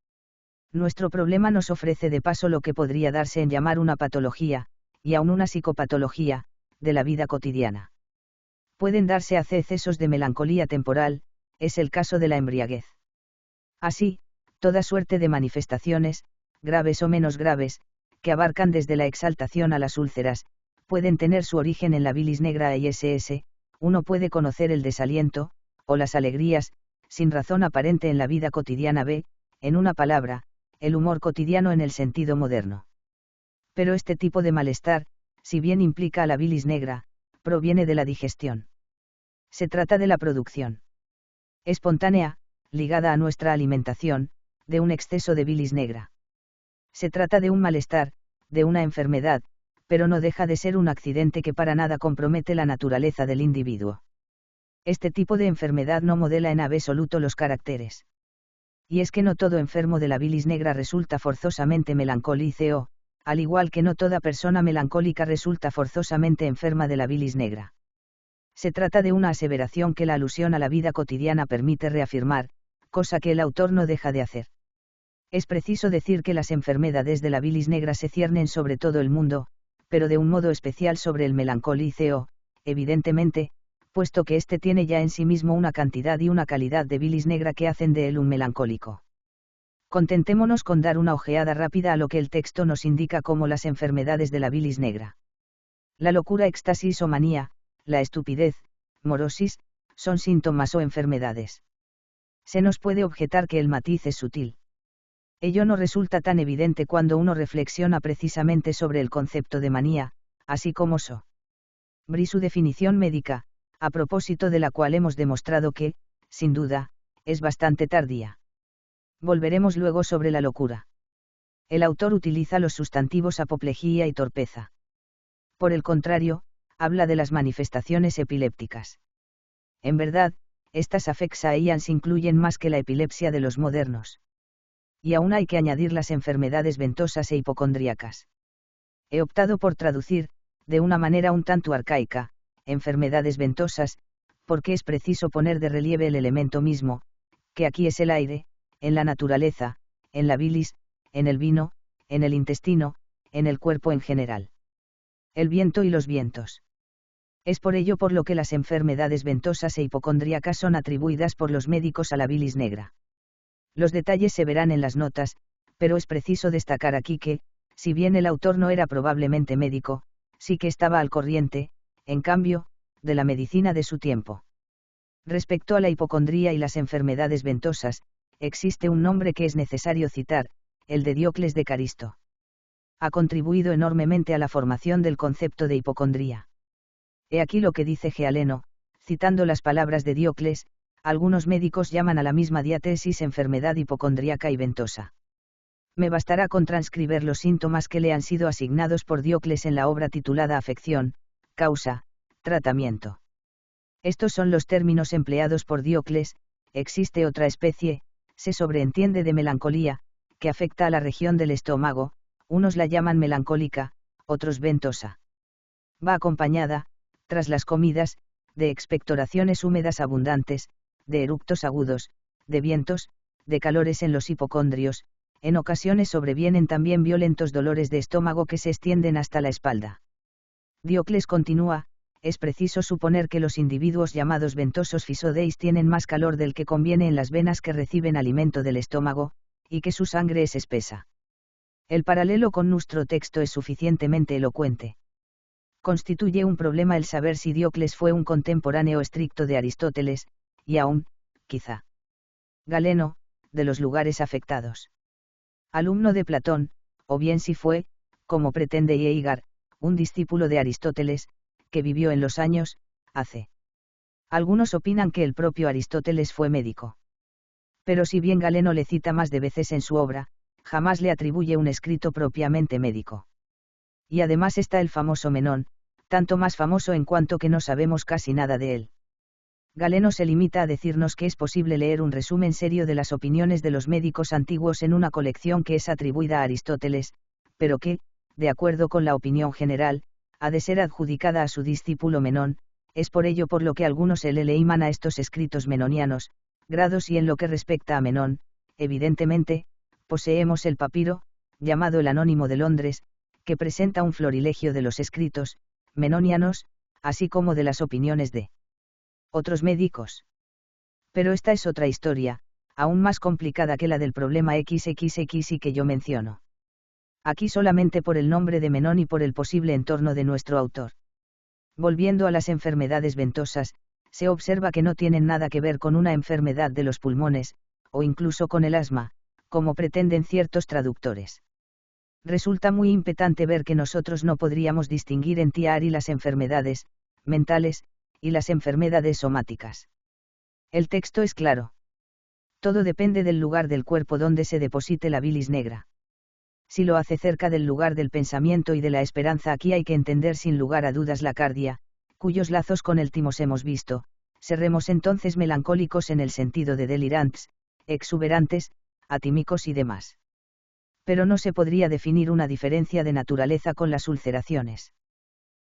Nuestro problema nos ofrece de paso lo que podría darse en llamar una patología, y aun una psicopatología, de la vida cotidiana. Pueden darse excesos de melancolía temporal, es el caso de la embriaguez. Así, toda suerte de manifestaciones, graves o menos graves, que abarcan desde la exaltación a las úlceras, pueden tener su origen en la bilis negra ISS. Uno puede conocer el desaliento, o las alegrías, sin razón aparente en la vida cotidiana b, en una palabra, el humor cotidiano en el sentido moderno. Pero este tipo de malestar, si bien implica a la bilis negra, proviene de la digestión. Se trata de la producción espontánea, ligada a nuestra alimentación, de un exceso de bilis negra. Se trata de un malestar, de una enfermedad, pero no deja de ser un accidente que para nada compromete la naturaleza del individuo. Este tipo de enfermedad no modela en absoluto los caracteres. Y es que no todo enfermo de la bilis negra resulta forzosamente melancólico, al igual que no toda persona melancólica resulta forzosamente enferma de la bilis negra. Se trata de una aseveración que la alusión a la vida cotidiana permite reafirmar, cosa que el autor no deja de hacer. Es preciso decir que las enfermedades de la bilis negra se ciernen sobre todo el mundo, pero de un modo especial sobre el melancólico, evidentemente, puesto que éste tiene ya en sí mismo una cantidad y una calidad de bilis negra que hacen de él un melancólico. Contentémonos con dar una ojeada rápida a lo que el texto nos indica como las enfermedades de la bilis negra. La locura, éxtasis o manía, la estupidez, morosis, son síntomas o enfermedades. Se nos puede objetar que el matiz es sutil. Ello no resulta tan evidente cuando uno reflexiona precisamente sobre el concepto de manía, así como su definición médica, a propósito de la cual hemos demostrado que, sin duda, es bastante tardía. Volveremos luego sobre la locura. El autor utiliza los sustantivos apoplejía y torpeza. Por el contrario, habla de las manifestaciones epilépticas. En verdad, estas afexaeians incluyen más que la epilepsia de los modernos. Y aún hay que añadir las enfermedades ventosas e hipocondríacas. He optado por traducir, de una manera un tanto arcaica, enfermedades ventosas, porque es preciso poner de relieve el elemento mismo, que aquí es el aire, en la naturaleza, en la bilis, en el vino, en el intestino, en el cuerpo en general. El viento y los vientos. Es por ello por lo que las enfermedades ventosas e hipocondríacas son atribuidas por los médicos a la bilis negra. Los detalles se verán en las notas, pero es preciso destacar aquí que, si bien el autor no era probablemente médico, sí que estaba al corriente, en cambio, de la medicina de su tiempo. Respecto a la hipocondría y las enfermedades ventosas, existe un nombre que es necesario citar, el de Diocles de Caristo. Ha contribuido enormemente a la formación del concepto de hipocondría. He aquí lo que dice Galeno, citando las palabras de Diocles: algunos médicos llaman a la misma diatesis enfermedad hipocondríaca y ventosa. Me bastará con transcribir los síntomas que le han sido asignados por Diocles en la obra titulada Afección, causa, tratamiento. Estos son los términos empleados por Diocles. Existe otra especie, se sobreentiende, de melancolía, que afecta a la región del estómago, unos la llaman melancólica, otros ventosa. Va acompañada, tras las comidas, de expectoraciones húmedas abundantes, de eructos agudos, de vientos, de calores en los hipocondrios. En ocasiones sobrevienen también violentos dolores de estómago que se extienden hasta la espalda. Diocles continúa: es preciso suponer que los individuos llamados ventosos physodeis tienen más calor del que conviene en las venas que reciben alimento del estómago, y que su sangre es espesa. El paralelo con nuestro texto es suficientemente elocuente. Constituye un problema el saber si Diocles fue un contemporáneo estricto de Aristóteles, y aún, quizá, Galeno, de los lugares afectados. Alumno de Platón, o bien si fue, como pretende Ieigar, un discípulo de Aristóteles, que vivió en los años, hace. Algunos opinan que el propio Aristóteles fue médico. Pero si bien Galeno le cita más de veces en su obra, jamás le atribuye un escrito propiamente médico. Y además está el famoso Menón, tanto más famoso en cuanto que no sabemos casi nada de él. Galeno se limita a decirnos que es posible leer un resumen serio de las opiniones de los médicos antiguos en una colección que es atribuida a Aristóteles, pero que, de acuerdo con la opinión general, ha de ser adjudicada a su discípulo Menón. Es por ello por lo que algunos se le leiman a estos escritos menonianos, grados, y en lo que respecta a Menón, evidentemente, poseemos el papiro, llamado el Anónimo de Londres, que presenta un florilegio de los escritos menonianos, así como de las opiniones de otros médicos. Pero esta es otra historia, aún más complicada que la del problema XXX y que yo menciono. Aquí solamente por el nombre de Menón y por el posible entorno de nuestro autor. Volviendo a las enfermedades ventosas, se observa que no tienen nada que ver con una enfermedad de los pulmones, o incluso con el asma, como pretenden ciertos traductores. Resulta muy impetante ver que nosotros no podríamos distinguir en Tiari las enfermedades mentales y las enfermedades somáticas. El texto es claro. Todo depende del lugar del cuerpo donde se deposite la bilis negra. Si lo hace cerca del lugar del pensamiento y de la esperanza, aquí hay que entender sin lugar a dudas la cardia, cuyos lazos con el timos hemos visto. Seremos entonces melancólicos en el sentido de delirantes, exuberantes, atímicos y demás. Pero no se podría definir una diferencia de naturaleza con las ulceraciones.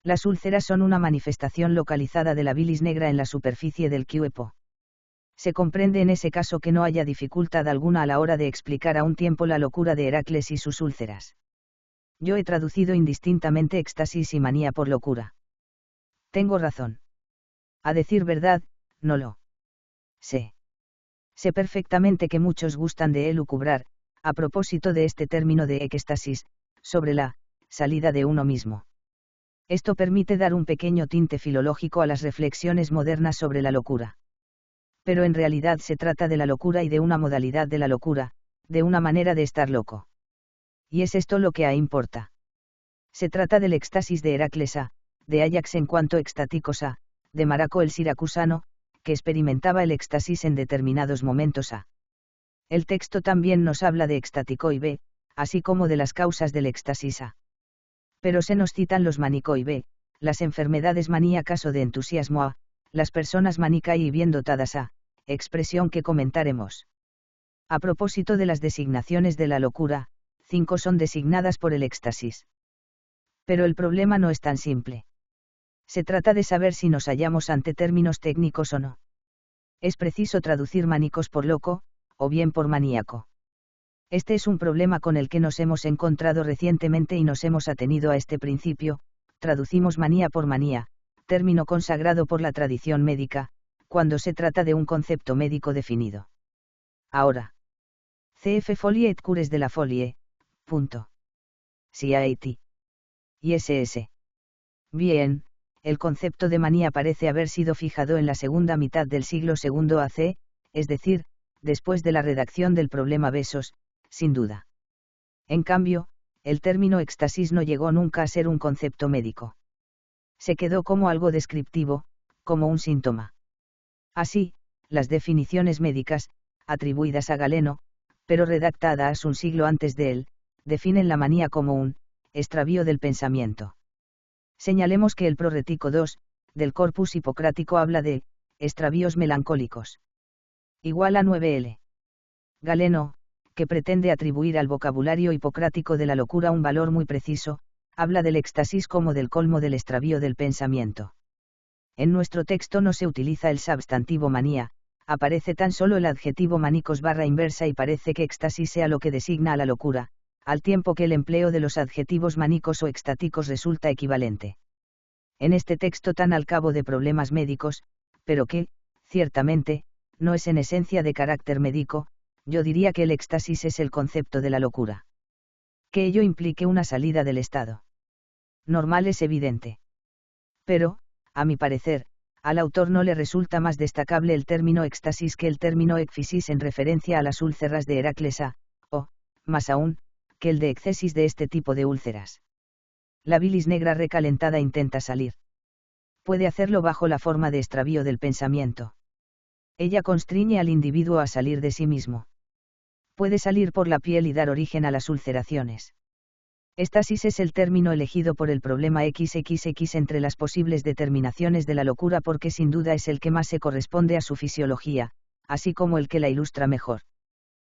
Las úlceras son una manifestación localizada de la bilis negra en la superficie del cuerpo. Se comprende en ese caso que no haya dificultad alguna a la hora de explicar a un tiempo la locura de Heracles y sus úlceras. Yo he traducido indistintamente éxtasis y manía por locura. Tengo razón. A decir verdad, no lo sé. Sé perfectamente que muchos gustan de elucubrar, a propósito de este término de éxtasis, sobre la salida de uno mismo. Esto permite dar un pequeño tinte filológico a las reflexiones modernas sobre la locura. Pero en realidad se trata de la locura y de una modalidad de la locura, de una manera de estar loco. Y es esto lo que importa. Se trata del éxtasis de Heraclesa, de Áyax en cuanto extáticos a, de Maraco el siracusano, que experimentaba el éxtasis en determinados momentos a. El texto también nos habla de extático B, así como de las causas del éxtasis a. Pero se nos citan los manicoi B, las enfermedades maníacas o de entusiasmo a, las personas manicai y bien dotadas a, expresión que comentaremos. A propósito de las designaciones de la locura, 5 son designadas por el éxtasis. Pero el problema no es tan simple. Se trata de saber si nos hallamos ante términos técnicos o no. Es preciso traducir manicos por loco, o bien por maníaco. Este es un problema con el que nos hemos encontrado recientemente y nos hemos atenido a este principio: traducimos manía por manía, término consagrado por la tradición médica, cuando se trata de un concepto médico definido. Ahora. Cf. Folie et cures de la folie. CIAT. ISS. Bien, el concepto de manía parece haber sido fijado en la segunda mitad del siglo II AC, es decir, después de la redacción del problema Besos, sin duda. En cambio, el término éxtasis no llegó nunca a ser un concepto médico. Se quedó como algo descriptivo, como un síntoma. Así, las definiciones médicas, atribuidas a Galeno, pero redactadas un siglo antes de él, definen la manía como un extravío del pensamiento. Señalemos que el Proretico II, del Corpus Hipocrático habla de extravíos melancólicos. Igual a 9L. Galeno, que pretende atribuir al vocabulario hipocrático de la locura un valor muy preciso, habla del éxtasis como del colmo del extravío del pensamiento. En nuestro texto no se utiliza el substantivo manía, aparece tan solo el adjetivo manicos / inversa y parece que éxtasis sea lo que designa a la locura, al tiempo que el empleo de los adjetivos manicos o extáticos resulta equivalente. En este texto tan al cabo de problemas médicos, pero que, ciertamente, no es en esencia de carácter médico, yo diría que el éxtasis es el concepto de la locura. Que ello implique una salida del estado normal es evidente. Pero, a mi parecer, al autor no le resulta más destacable el término éxtasis que el término ecfisis en referencia a las úlceras de Heraclesa, o, más aún, que el de excesis de este tipo de úlceras. La bilis negra recalentada intenta salir. Puede hacerlo bajo la forma de extravío del pensamiento. Ella constriñe al individuo a salir de sí mismo. Puede salir por la piel y dar origen a las ulceraciones. Éxtasis es el término elegido por el problema XXX entre las posibles determinaciones de la locura porque sin duda es el que más se corresponde a su fisiología, así como el que la ilustra mejor.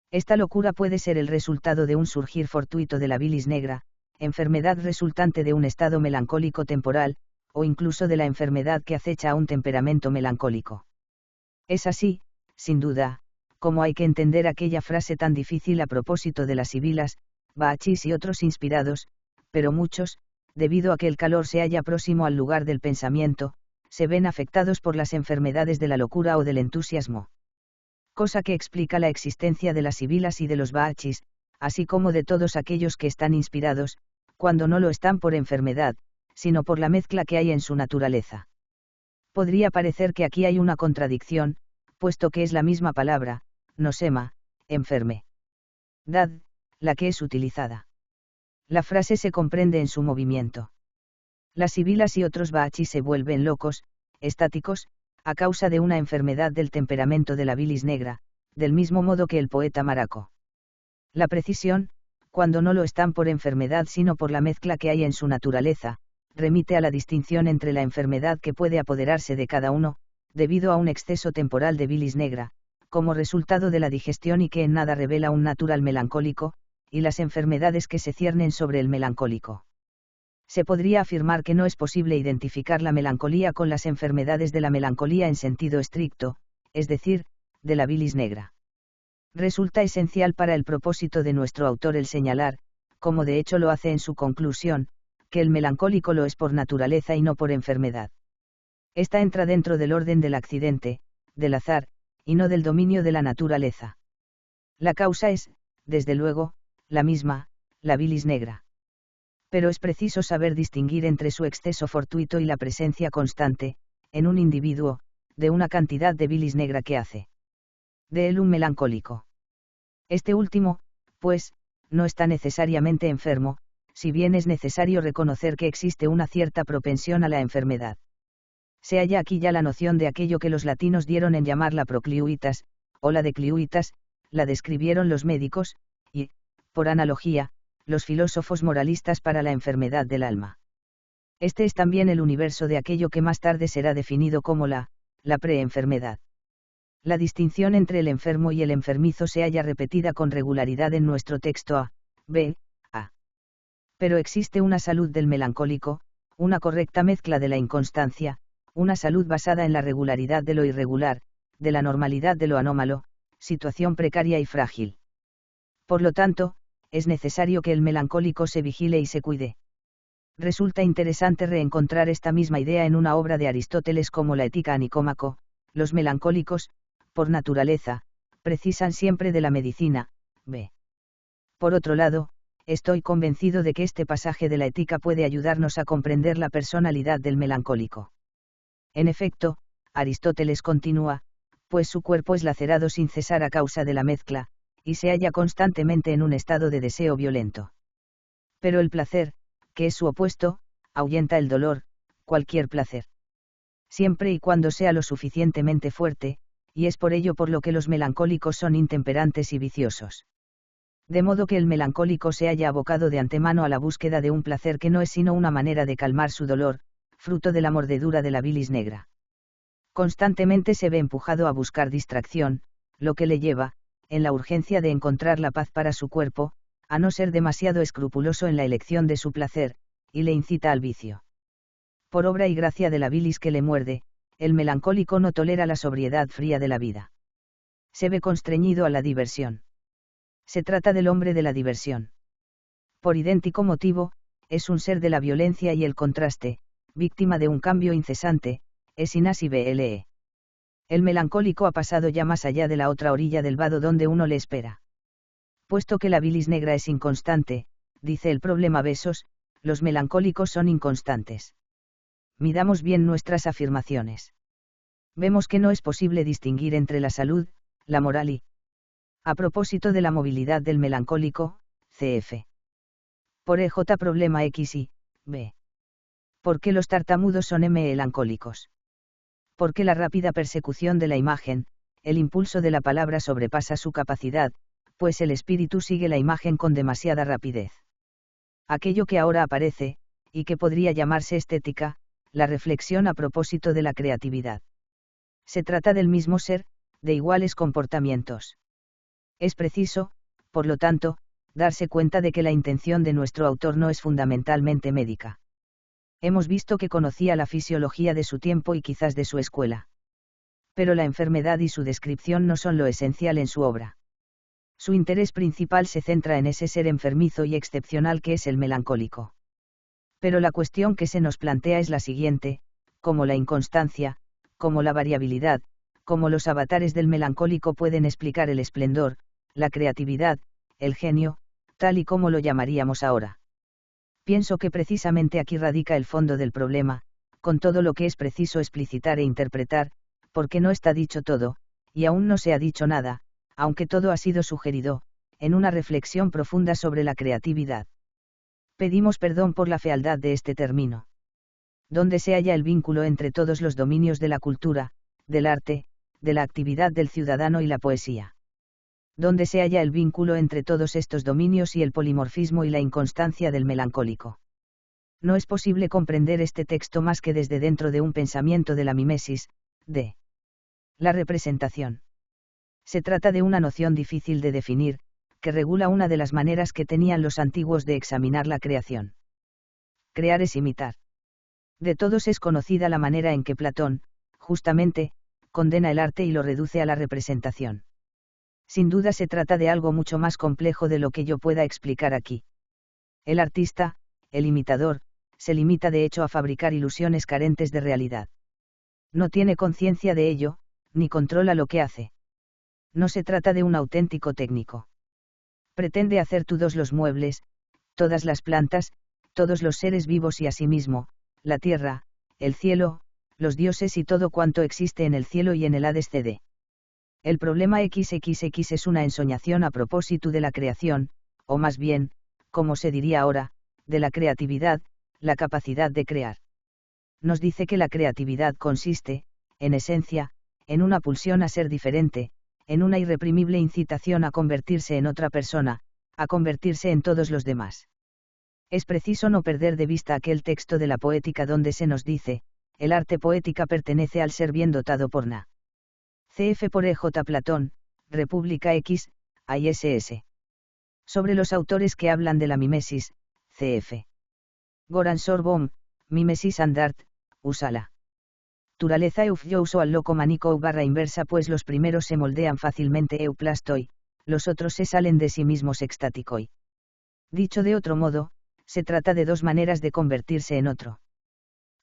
Esta locura puede ser el resultado de un surgir fortuito de la bilis negra, enfermedad resultante de un estado melancólico temporal, o incluso de la enfermedad que acecha a un temperamento melancólico. Es así, sin duda, como hay que entender aquella frase tan difícil a propósito de las sibilas, baachis y otros inspirados, pero muchos, debido a que el calor se halla próximo al lugar del pensamiento, se ven afectados por las enfermedades de la locura o del entusiasmo. Cosa que explica la existencia de las sibilas y de los baachis, así como de todos aquellos que están inspirados, cuando no lo están por enfermedad, sino por la mezcla que hay en su naturaleza. Podría parecer que aquí hay una contradicción, puesto que es la misma palabra, nosema, enferme. Dad, la que es utilizada. La frase se comprende en su movimiento. Las sibilas y otros baachis se vuelven locos, estáticos, a causa de una enfermedad del temperamento de la bilis negra, del mismo modo que el poeta Maraco. La precisión, cuando no lo están por enfermedad sino por la mezcla que hay en su naturaleza, remite a la distinción entre la enfermedad que puede apoderarse de cada uno, debido a un exceso temporal de bilis negra, como resultado de la digestión y que en nada revela un natural melancólico, y las enfermedades que se ciernen sobre el melancólico. Se podría afirmar que no es posible identificar la melancolía con las enfermedades de la melancolía en sentido estricto, es decir, de la bilis negra. Resulta esencial para el propósito de nuestro autor el señalar, como de hecho lo hace en su conclusión, que el melancólico lo es por naturaleza y no por enfermedad. Esta entra dentro del orden del accidente, del azar, y no del dominio de la naturaleza. La causa es, desde luego, la misma, la bilis negra. Pero es preciso saber distinguir entre su exceso fortuito y la presencia constante, en un individuo, de una cantidad de bilis negra que hace de él un melancólico. Este último, pues, no está necesariamente enfermo, si bien es necesario reconocer que existe una cierta propensión a la enfermedad. Se halla aquí ya la noción de aquello que los latinos dieron en llamar la procliuitas, o la decliuitas, la describieron los médicos, y, por analogía, los filósofos moralistas para la enfermedad del alma. Este es también el universo de aquello que más tarde será definido como la preenfermedad. La distinción entre el enfermo y el enfermizo se halla repetida con regularidad en nuestro texto A, B, A. Pero existe una salud del melancólico, una correcta mezcla de la inconstancia, una salud basada en la regularidad de lo irregular, de la normalidad de lo anómalo, situación precaria y frágil. Por lo tanto, es necesario que el melancólico se vigile y se cuide. Resulta interesante reencontrar esta misma idea en una obra de Aristóteles como la Ética a Nicómaco. Los melancólicos, por naturaleza, precisan siempre de la medicina. B. Por otro lado, estoy convencido de que este pasaje de la Ética puede ayudarnos a comprender la personalidad del melancólico. En efecto, Aristóteles continúa, pues su cuerpo es lacerado sin cesar a causa de la mezcla, y se halla constantemente en un estado de deseo violento. Pero el placer, que es su opuesto, ahuyenta el dolor, cualquier placer. Siempre y cuando sea lo suficientemente fuerte, y es por ello por lo que los melancólicos son intemperantes y viciosos. De modo que el melancólico se haya abocado de antemano a la búsqueda de un placer que no es sino una manera de calmar su dolor, fruto de la mordedura de la bilis negra. Constantemente se ve empujado a buscar distracción, lo que le lleva, en la urgencia de encontrar la paz para su cuerpo, a no ser demasiado escrupuloso en la elección de su placer, y le incita al vicio. Por obra y gracia de la bilis que le muerde, el melancólico no tolera la sobriedad fría de la vida. Se ve constreñido a la diversión. Se trata del hombre de la diversión. Por idéntico motivo, es un ser de la violencia y el contraste, víctima de un cambio incesante, es inasible. El melancólico ha pasado ya más allá de la otra orilla del vado donde uno le espera. Puesto que la bilis negra es inconstante, dice el problema Besos, los melancólicos son inconstantes. Midamos bien nuestras afirmaciones. Vemos que no es posible distinguir entre la salud, la moral y... A propósito de la movilidad del melancólico, cf. Por EJ problema X y B. ¿Por qué los tartamudos son melancólicos? Porque la rápida persecución de la imagen, el impulso de la palabra sobrepasa su capacidad, pues el espíritu sigue la imagen con demasiada rapidez. Aquello que ahora aparece, y que podría llamarse estética, la reflexión a propósito de la creatividad. Se trata del mismo ser, de iguales comportamientos. Es preciso, por lo tanto, darse cuenta de que la intención de nuestro autor no es fundamentalmente médica. Hemos visto que conocía la fisiología de su tiempo y quizás de su escuela. Pero la enfermedad y su descripción no son lo esencial en su obra. Su interés principal se centra en ese ser enfermizo y excepcional que es el melancólico. Pero la cuestión que se nos plantea es la siguiente: cómo la inconstancia, cómo la variabilidad, cómo los avatares del melancólico pueden explicar el esplendor, la creatividad, el genio, tal y como lo llamaríamos ahora. Pienso que precisamente aquí radica el fondo del problema, con todo lo que es preciso explicitar e interpretar, porque no está dicho todo, y aún no se ha dicho nada, aunque todo ha sido sugerido, en una reflexión profunda sobre la creatividad. Pedimos perdón por la fealdad de este término. ¿Dónde se halla el vínculo entre todos los dominios de la cultura, del arte, de la actividad del ciudadano y la poesía? ¿Dónde se halla el vínculo entre todos estos dominios y el polimorfismo y la inconstancia del melancólico? No es posible comprender este texto más que desde dentro de un pensamiento de la mimesis, de la representación. Se trata de una noción difícil de definir, que regula una de las maneras que tenían los antiguos de examinar la creación. Crear es imitar. De todos es conocida la manera en que Platón, justamente, condena el arte y lo reduce a la representación. Sin duda se trata de algo mucho más complejo de lo que yo pueda explicar aquí. El artista, el imitador, se limita de hecho a fabricar ilusiones carentes de realidad. No tiene conciencia de ello, ni controla lo que hace. No se trata de un auténtico técnico. Pretende hacer todos los muebles, todas las plantas, todos los seres vivos y asimismo, la tierra, el cielo, los dioses y todo cuanto existe en el cielo y en el Hades CD. El problema XXX es una ensoñación a propósito de la creación, o más bien, como se diría ahora, de la creatividad, la capacidad de crear. Nos dice que la creatividad consiste, en esencia, en una pulsión a ser diferente, en una irreprimible incitación a convertirse en otra persona, a convertirse en todos los demás. Es preciso no perder de vista aquel texto de la poética donde se nos dice, el arte poética pertenece al ser bien dotado por Na. Cf. por E.J. Platón, República X, ISS. Sobre los autores que hablan de la mimesis, cf. Goran Sorbom, Mimesis and Art, Usala. Naturaleza eufyouso al loco manico barra inversa, pues los primeros se moldean fácilmente euplastoi, los otros se salen de sí mismos extáticoi. Dicho de otro modo, se trata de dos maneras de convertirse en otro.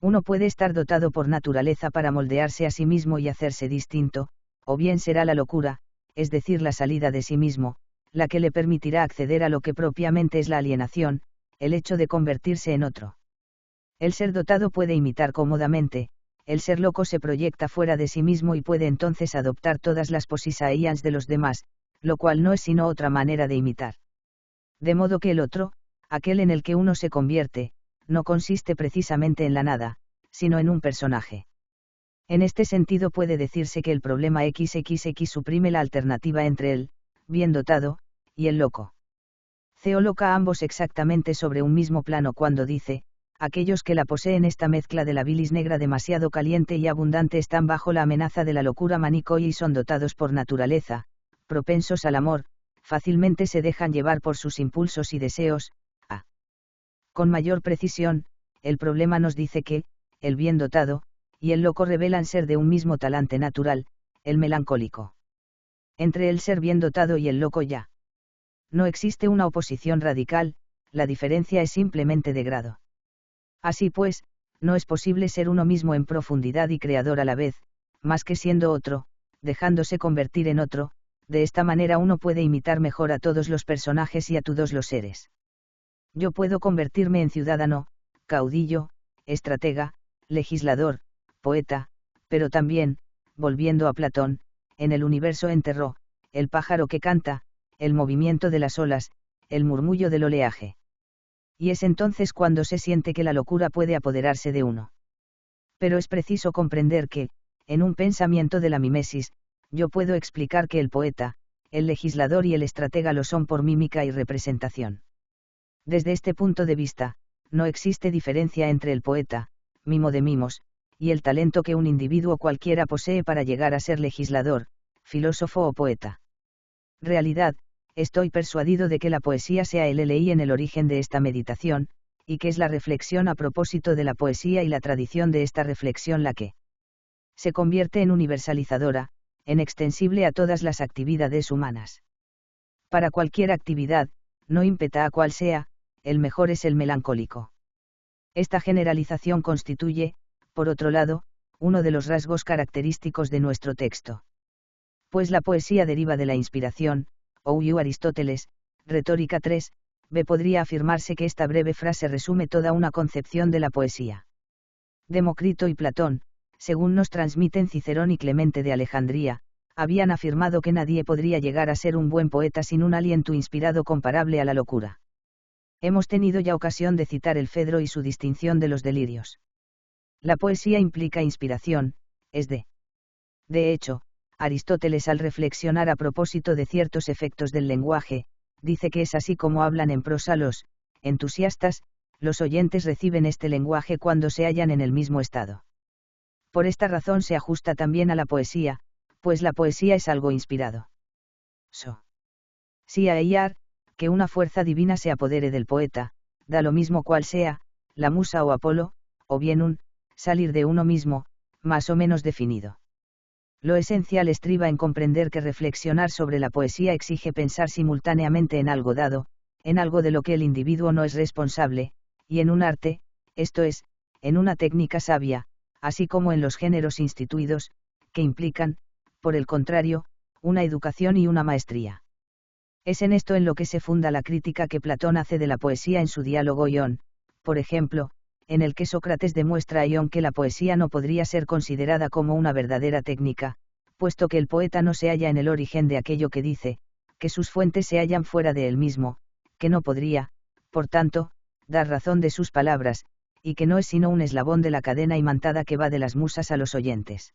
Uno puede estar dotado por naturaleza para moldearse a sí mismo y hacerse distinto, o bien será la locura, es decir, la salida de sí mismo, la que le permitirá acceder a lo que propiamente es la alienación, el hecho de convertirse en otro. El ser dotado puede imitar cómodamente, el ser loco se proyecta fuera de sí mismo y puede entonces adoptar todas las posisaíans de los demás, lo cual no es sino otra manera de imitar. De modo que el otro, aquel en el que uno se convierte, no consiste precisamente en la nada, sino en un personaje. En este sentido puede decirse que el problema XXX suprime la alternativa entre el bien dotado y el loco. Coloca a ambos exactamente sobre un mismo plano cuando dice, aquellos que la poseen esta mezcla de la bilis negra demasiado caliente y abundante están bajo la amenaza de la locura manicoy y son dotados por naturaleza, propensos al amor, fácilmente se dejan llevar por sus impulsos y deseos. Con mayor precisión, el problema nos dice que, el bien dotado, y el loco revelan ser de un mismo talante natural, el melancólico. Entre el ser bien dotado y el loco ya no existe una oposición radical, la diferencia es simplemente de grado. Así pues, no es posible ser uno mismo en profundidad y creador a la vez, más que siendo otro, dejándose convertir en otro, de esta manera uno puede imitar mejor a todos los personajes y a todos los seres. Yo puedo convertirme en ciudadano, caudillo, estratega, legislador, poeta, pero también, volviendo a Platón, en el universo enterró, el pájaro que canta, el movimiento de las olas, el murmullo del oleaje. Y es entonces cuando se siente que la locura puede apoderarse de uno. Pero es preciso comprender que, en un pensamiento de la mimesis, yo puedo explicar que el poeta, el legislador y el estratega lo son por mímica y representación. Desde este punto de vista, no existe diferencia entre el poeta, mimo de mimos, y el talento que un individuo cualquiera posee para llegar a ser legislador, filósofo o poeta. Realidad, estoy persuadido de que la poesía sea el LI en el origen de esta meditación, y que es la reflexión a propósito de la poesía y la tradición de esta reflexión la que se convierte en universalizadora, en extensible a todas las actividades humanas. Para cualquier actividad, no ímpeta a cual sea, el mejor es el melancólico. Esta generalización constituye, por otro lado, uno de los rasgos característicos de nuestro texto. Pues la poesía deriva de la inspiración, Ouiu Aristóteles, Retórica 3, b. Podría afirmarse que esta breve frase resume toda una concepción de la poesía. Demócrito y Platón, según nos transmiten Cicerón y Clemente de Alejandría, habían afirmado que nadie podría llegar a ser un buen poeta sin un aliento inspirado comparable a la locura. Hemos tenido ya ocasión de citar el Fedro y su distinción de los delirios. La poesía implica inspiración, de hecho, Aristóteles al reflexionar a propósito de ciertos efectos del lenguaje, dice que es así como hablan en prosa los entusiastas, los oyentes reciben este lenguaje cuando se hallan en el mismo estado. Por esta razón se ajusta también a la poesía, pues la poesía es algo inspirado. Si hallar, que una fuerza divina se apodere del poeta, da lo mismo cual sea, la musa o Apolo, o bien un salir de uno mismo, más o menos definido. Lo esencial estriba en comprender que reflexionar sobre la poesía exige pensar simultáneamente en algo dado, en algo de lo que el individuo no es responsable, y en un arte, esto es, en una técnica sabia, así como en los géneros instituidos, que implican, por el contrario, una educación y una maestría. Es en esto en lo que se funda la crítica que Platón hace de la poesía en su diálogo Ion, por ejemplo, en el que Sócrates demuestra a Ión que la poesía no podría ser considerada como una verdadera técnica, puesto que el poeta no se halla en el origen de aquello que dice, que sus fuentes se hallan fuera de él mismo, que no podría, por tanto, dar razón de sus palabras, y que no es sino un eslabón de la cadena imantada que va de las musas a los oyentes.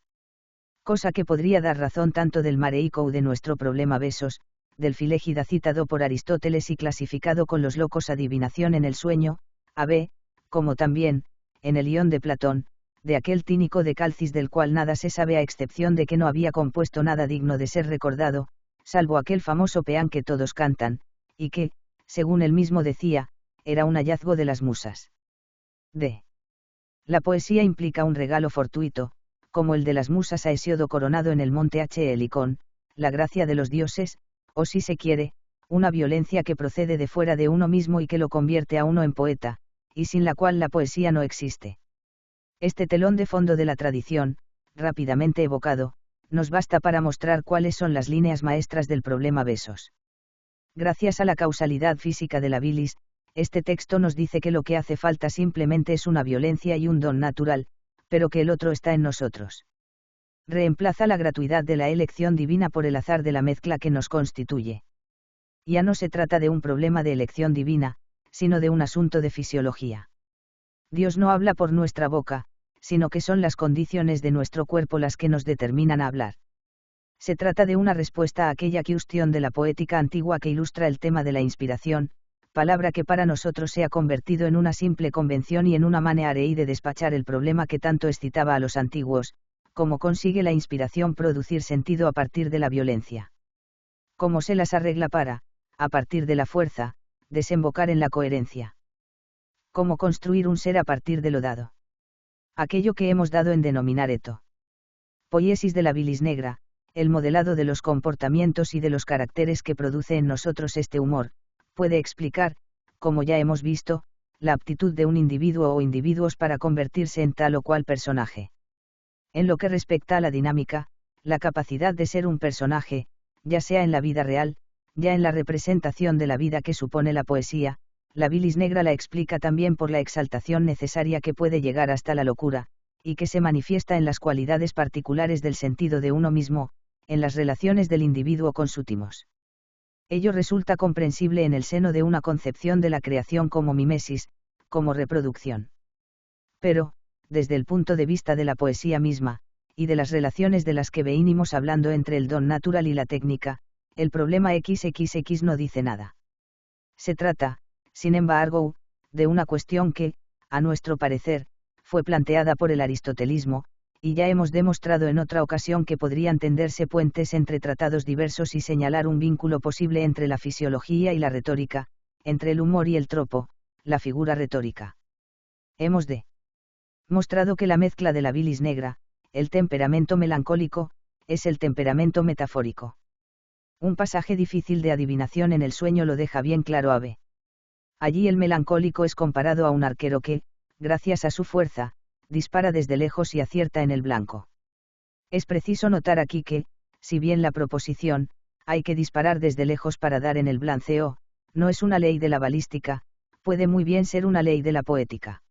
Cosa que podría dar razón tanto del Mareikou de nuestro problema Besos, del Filégida citado por Aristóteles y clasificado con los locos adivinación en el sueño, a.b., como también, en el Ión de Platón, de aquel Tínico de Calcis del cual nada se sabe a excepción de que no había compuesto nada digno de ser recordado, salvo aquel famoso peán que todos cantan, y que, según él mismo decía, era un hallazgo de las musas. D. La poesía implica un regalo fortuito, como el de las musas a Hesiodo coronado en el monte Helicón, la gracia de los dioses, o si se quiere, una violencia que procede de fuera de uno mismo y que lo convierte a uno en poeta, y sin la cual la poesía no existe. Este telón de fondo de la tradición, rápidamente evocado, nos basta para mostrar cuáles son las líneas maestras del problema Besos. Gracias a la causalidad física de la bilis, este texto nos dice que lo que hace falta simplemente es una violencia y un don natural, pero que el otro está en nosotros. Reemplaza la gratuidad de la elección divina por el azar de la mezcla que nos constituye. Ya no se trata de un problema de elección divina, sino de un asunto de fisiología. Dios no habla por nuestra boca, sino que son las condiciones de nuestro cuerpo las que nos determinan a hablar. Se trata de una respuesta a aquella cuestión de la poética antigua que ilustra el tema de la inspiración, palabra que para nosotros se ha convertido en una simple convención y en una manera de despachar el problema que tanto excitaba a los antiguos, cómo consigue la inspiración producir sentido a partir de la violencia. Cómo se las arregla para, a partir de la fuerza, desembocar en la coherencia. Cómo construir un ser a partir de lo dado. Aquello que hemos dado en denominar eto. Poiesis de la bilis negra, el modelado de los comportamientos y de los caracteres que produce en nosotros este humor, puede explicar, como ya hemos visto, la aptitud de un individuo o individuos para convertirse en tal o cual personaje. En lo que respecta a la dinámica, la capacidad de ser un personaje, ya sea en la vida real, ya en la representación de la vida que supone la poesía, la bilis negra la explica también por la exaltación necesaria que puede llegar hasta la locura, y que se manifiesta en las cualidades particulares del sentido de uno mismo, en las relaciones del individuo con su timos. Ello resulta comprensible en el seno de una concepción de la creación como mimesis, como reproducción. Pero, desde el punto de vista de la poesía misma, y de las relaciones de las que venimos hablando entre el don natural y la técnica, el problema XXX no dice nada. Se trata, sin embargo, de una cuestión que, a nuestro parecer, fue planteada por el aristotelismo, y ya hemos demostrado en otra ocasión que podrían tenderse puentes entre tratados diversos y señalar un vínculo posible entre la fisiología y la retórica, entre el humor y el tropo, la figura retórica. Hemos mostrado que la mezcla de la bilis negra, el temperamento melancólico, es el temperamento metafórico. Un pasaje difícil de adivinación en el sueño lo deja bien claro a.b. Allí el melancólico es comparado a un arquero que, gracias a su fuerza, dispara desde lejos y acierta en el blanco. Es preciso notar aquí que, si bien la proposición, hay que disparar desde lejos para dar en el blanceo, no es una ley de la balística, puede muy bien ser una ley de la poética.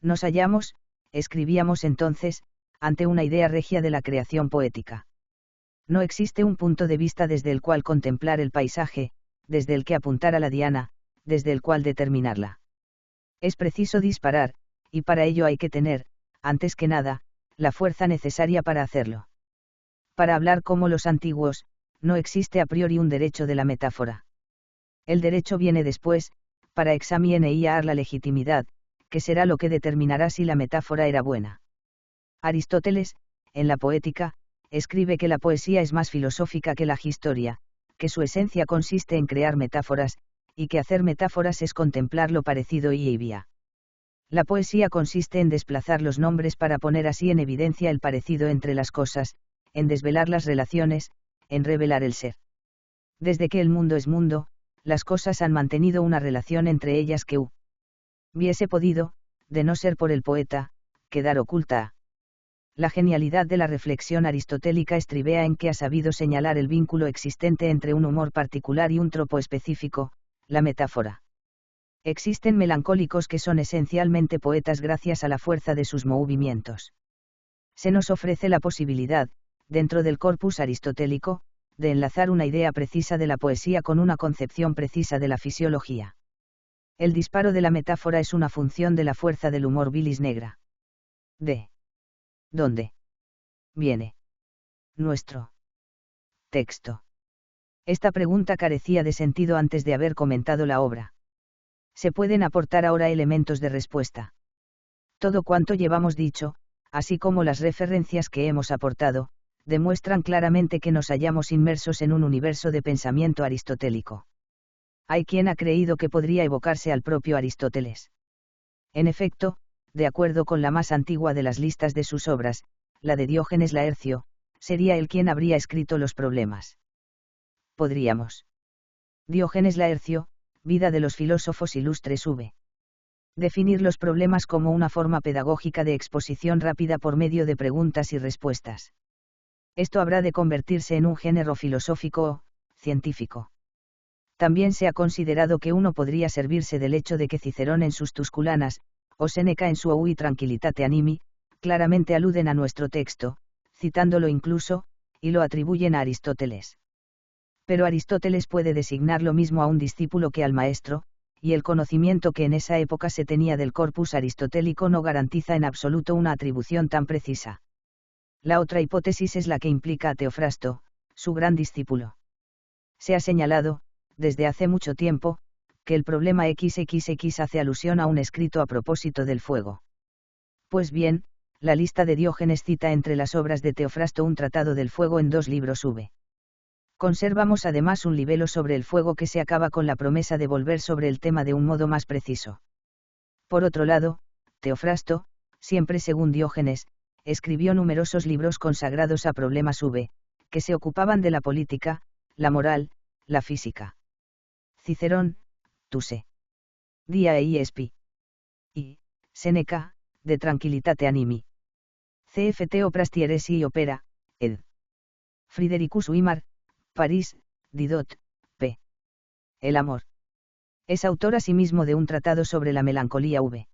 Nos hallamos, escribíamos entonces, ante una idea regia de la creación poética. No existe un punto de vista desde el cual contemplar el paisaje, desde el que apuntar a la diana, desde el cual determinarla. Es preciso disparar, y para ello hay que tener, antes que nada, la fuerza necesaria para hacerlo. Para hablar como los antiguos, no existe a priori un derecho de la metáfora. El derecho viene después, para examinar la legitimidad, que será lo que determinará si la metáfora era buena. Aristóteles, en la Poética, escribe que la poesía es más filosófica que la historia, que su esencia consiste en crear metáforas, y que hacer metáforas es contemplar lo parecido y vía. La poesía consiste en desplazar los nombres para poner así en evidencia el parecido entre las cosas, en desvelar las relaciones, en revelar el ser. Desde que el mundo es mundo, las cosas han mantenido una relación entre ellas que hubiese podido, de no ser por el poeta, quedar oculta. La genialidad de la reflexión aristotélica estribea en que ha sabido señalar el vínculo existente entre un humor particular y un tropo específico, la metáfora. Existen melancólicos que son esencialmente poetas gracias a la fuerza de sus movimientos. Se nos ofrece la posibilidad, dentro del corpus aristotélico, de enlazar una idea precisa de la poesía con una concepción precisa de la fisiología. El disparo de la metáfora es una función de la fuerza del humor bilis negra. ¿De dónde viene nuestro texto? Esta pregunta carecía de sentido antes de haber comentado la obra. Se pueden aportar ahora elementos de respuesta. Todo cuanto llevamos dicho, así como las referencias que hemos aportado, demuestran claramente que nos hallamos inmersos en un universo de pensamiento aristotélico. Hay quien ha creído que podría evocarse al propio Aristóteles. En efecto, de acuerdo con la más antigua de las listas de sus obras, la de Diógenes Laercio, sería él quien habría escrito los problemas. Podríamos. Diógenes Laercio, Vida de los filósofos ilustres v. Definir los problemas como una forma pedagógica de exposición rápida por medio de preguntas y respuestas. Esto habrá de convertirse en un género filosófico o científico. También se ha considerado que uno podría servirse del hecho de que Cicerón en sus Tusculanas, o Séneca en su Oui Tranquilitate Animi, claramente aluden a nuestro texto, citándolo incluso, y lo atribuyen a Aristóteles. Pero Aristóteles puede designar lo mismo a un discípulo que al maestro, y el conocimiento que en esa época se tenía del corpus aristotélico no garantiza en absoluto una atribución tan precisa. La otra hipótesis es la que implica a Teofrasto, su gran discípulo. Se ha señalado, desde hace mucho tiempo, que el problema XXX hace alusión a un escrito a propósito del fuego. Pues bien, la lista de Diógenes cita entre las obras de Teofrasto un tratado del fuego en 2 libros v. Conservamos además un libelo sobre el fuego que se acaba con la promesa de volver sobre el tema de un modo más preciso. Por otro lado, Teofrasto, siempre según Diógenes, escribió numerosos libros consagrados a problemas v, que se ocupaban de la política, la moral, la física. Cicerón, Tuse. Dia Espi. Y, Séneca, de Tranquilitate Animi. CFT Oprastieresi y Opera, ed. Fridericus Uimar, París, Didot, p. El amor. Es autor asimismo de un tratado sobre la melancolía v.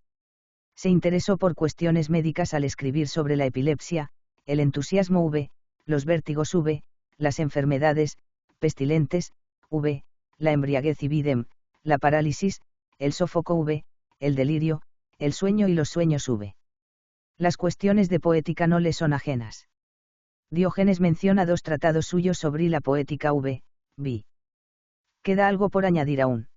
Se interesó por cuestiones médicas al escribir sobre la epilepsia, el entusiasmo v, los vértigos v, las enfermedades pestilentes v, la embriaguez y videm, la parálisis, el sófoco v, el delirio, el sueño y los sueños v. Las cuestiones de poética no le son ajenas. Diógenes menciona 2 tratados suyos sobre la poética v. Queda algo por añadir aún.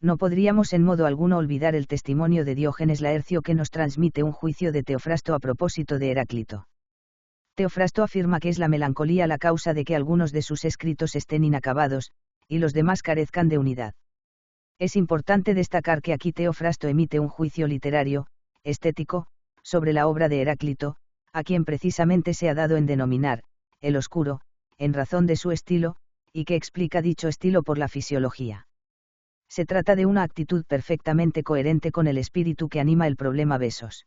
No podríamos en modo alguno olvidar el testimonio de Diógenes Laercio que nos transmite un juicio de Teofrasto a propósito de Heráclito. Teofrasto afirma que es la melancolía la causa de que algunos de sus escritos estén inacabados, y los demás carezcan de unidad. Es importante destacar que aquí Teofrasto emite un juicio literario, estético, sobre la obra de Heráclito, a quien precisamente se ha dado en denominar, el oscuro, en razón de su estilo, y que explica dicho estilo por la fisiología. Se trata de una actitud perfectamente coherente con el espíritu que anima el problema Besos.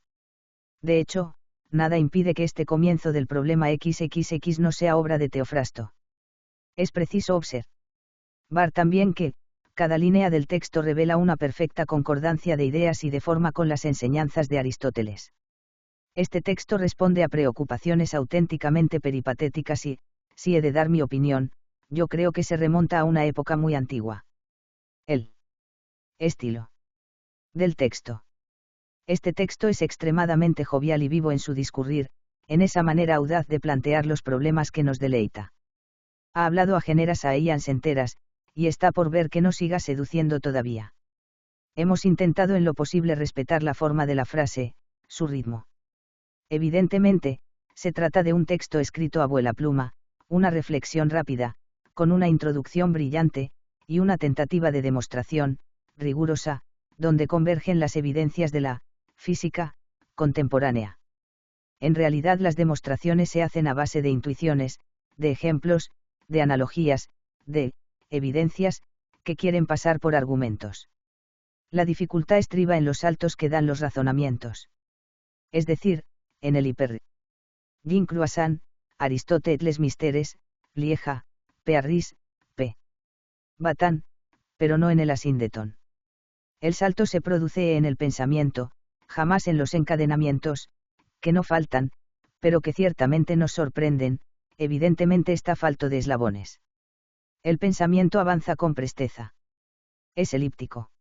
De hecho, nada impide que este comienzo del problema XXX no sea obra de Teofrasto. Es preciso observar también que, cada línea del texto revela una perfecta concordancia de ideas y de forma con las enseñanzas de Aristóteles. Este texto responde a preocupaciones auténticamente peripatéticas y, si he de dar mi opinión, yo creo que se remonta a una época muy antigua. El estilo del texto. Este texto es extremadamente jovial y vivo en su discurrir, en esa manera audaz de plantear los problemas que nos deleita. Ha hablado ajeneras a ellas enteras, y está por ver que no siga seduciendo todavía. Hemos intentado en lo posible respetar la forma de la frase, su ritmo. Evidentemente, se trata de un texto escrito a vuela pluma, una reflexión rápida, con una introducción brillante, y una tentativa de demostración, rigurosa, donde convergen las evidencias de la física contemporánea. En realidad las demostraciones se hacen a base de intuiciones, de ejemplos, de analogías, de evidencias, que quieren pasar por argumentos. La dificultad estriba en los saltos que dan los razonamientos. Es decir, en el hiper. Jean Croissant, Aristóteles Misteres, Lieja, P. Arris, P. Batán, pero no en el asíndeton. El salto se produce en el pensamiento, jamás en los encadenamientos, que no faltan, pero que ciertamente nos sorprenden, evidentemente está falto de eslabones. El pensamiento avanza con presteza. Es elíptico.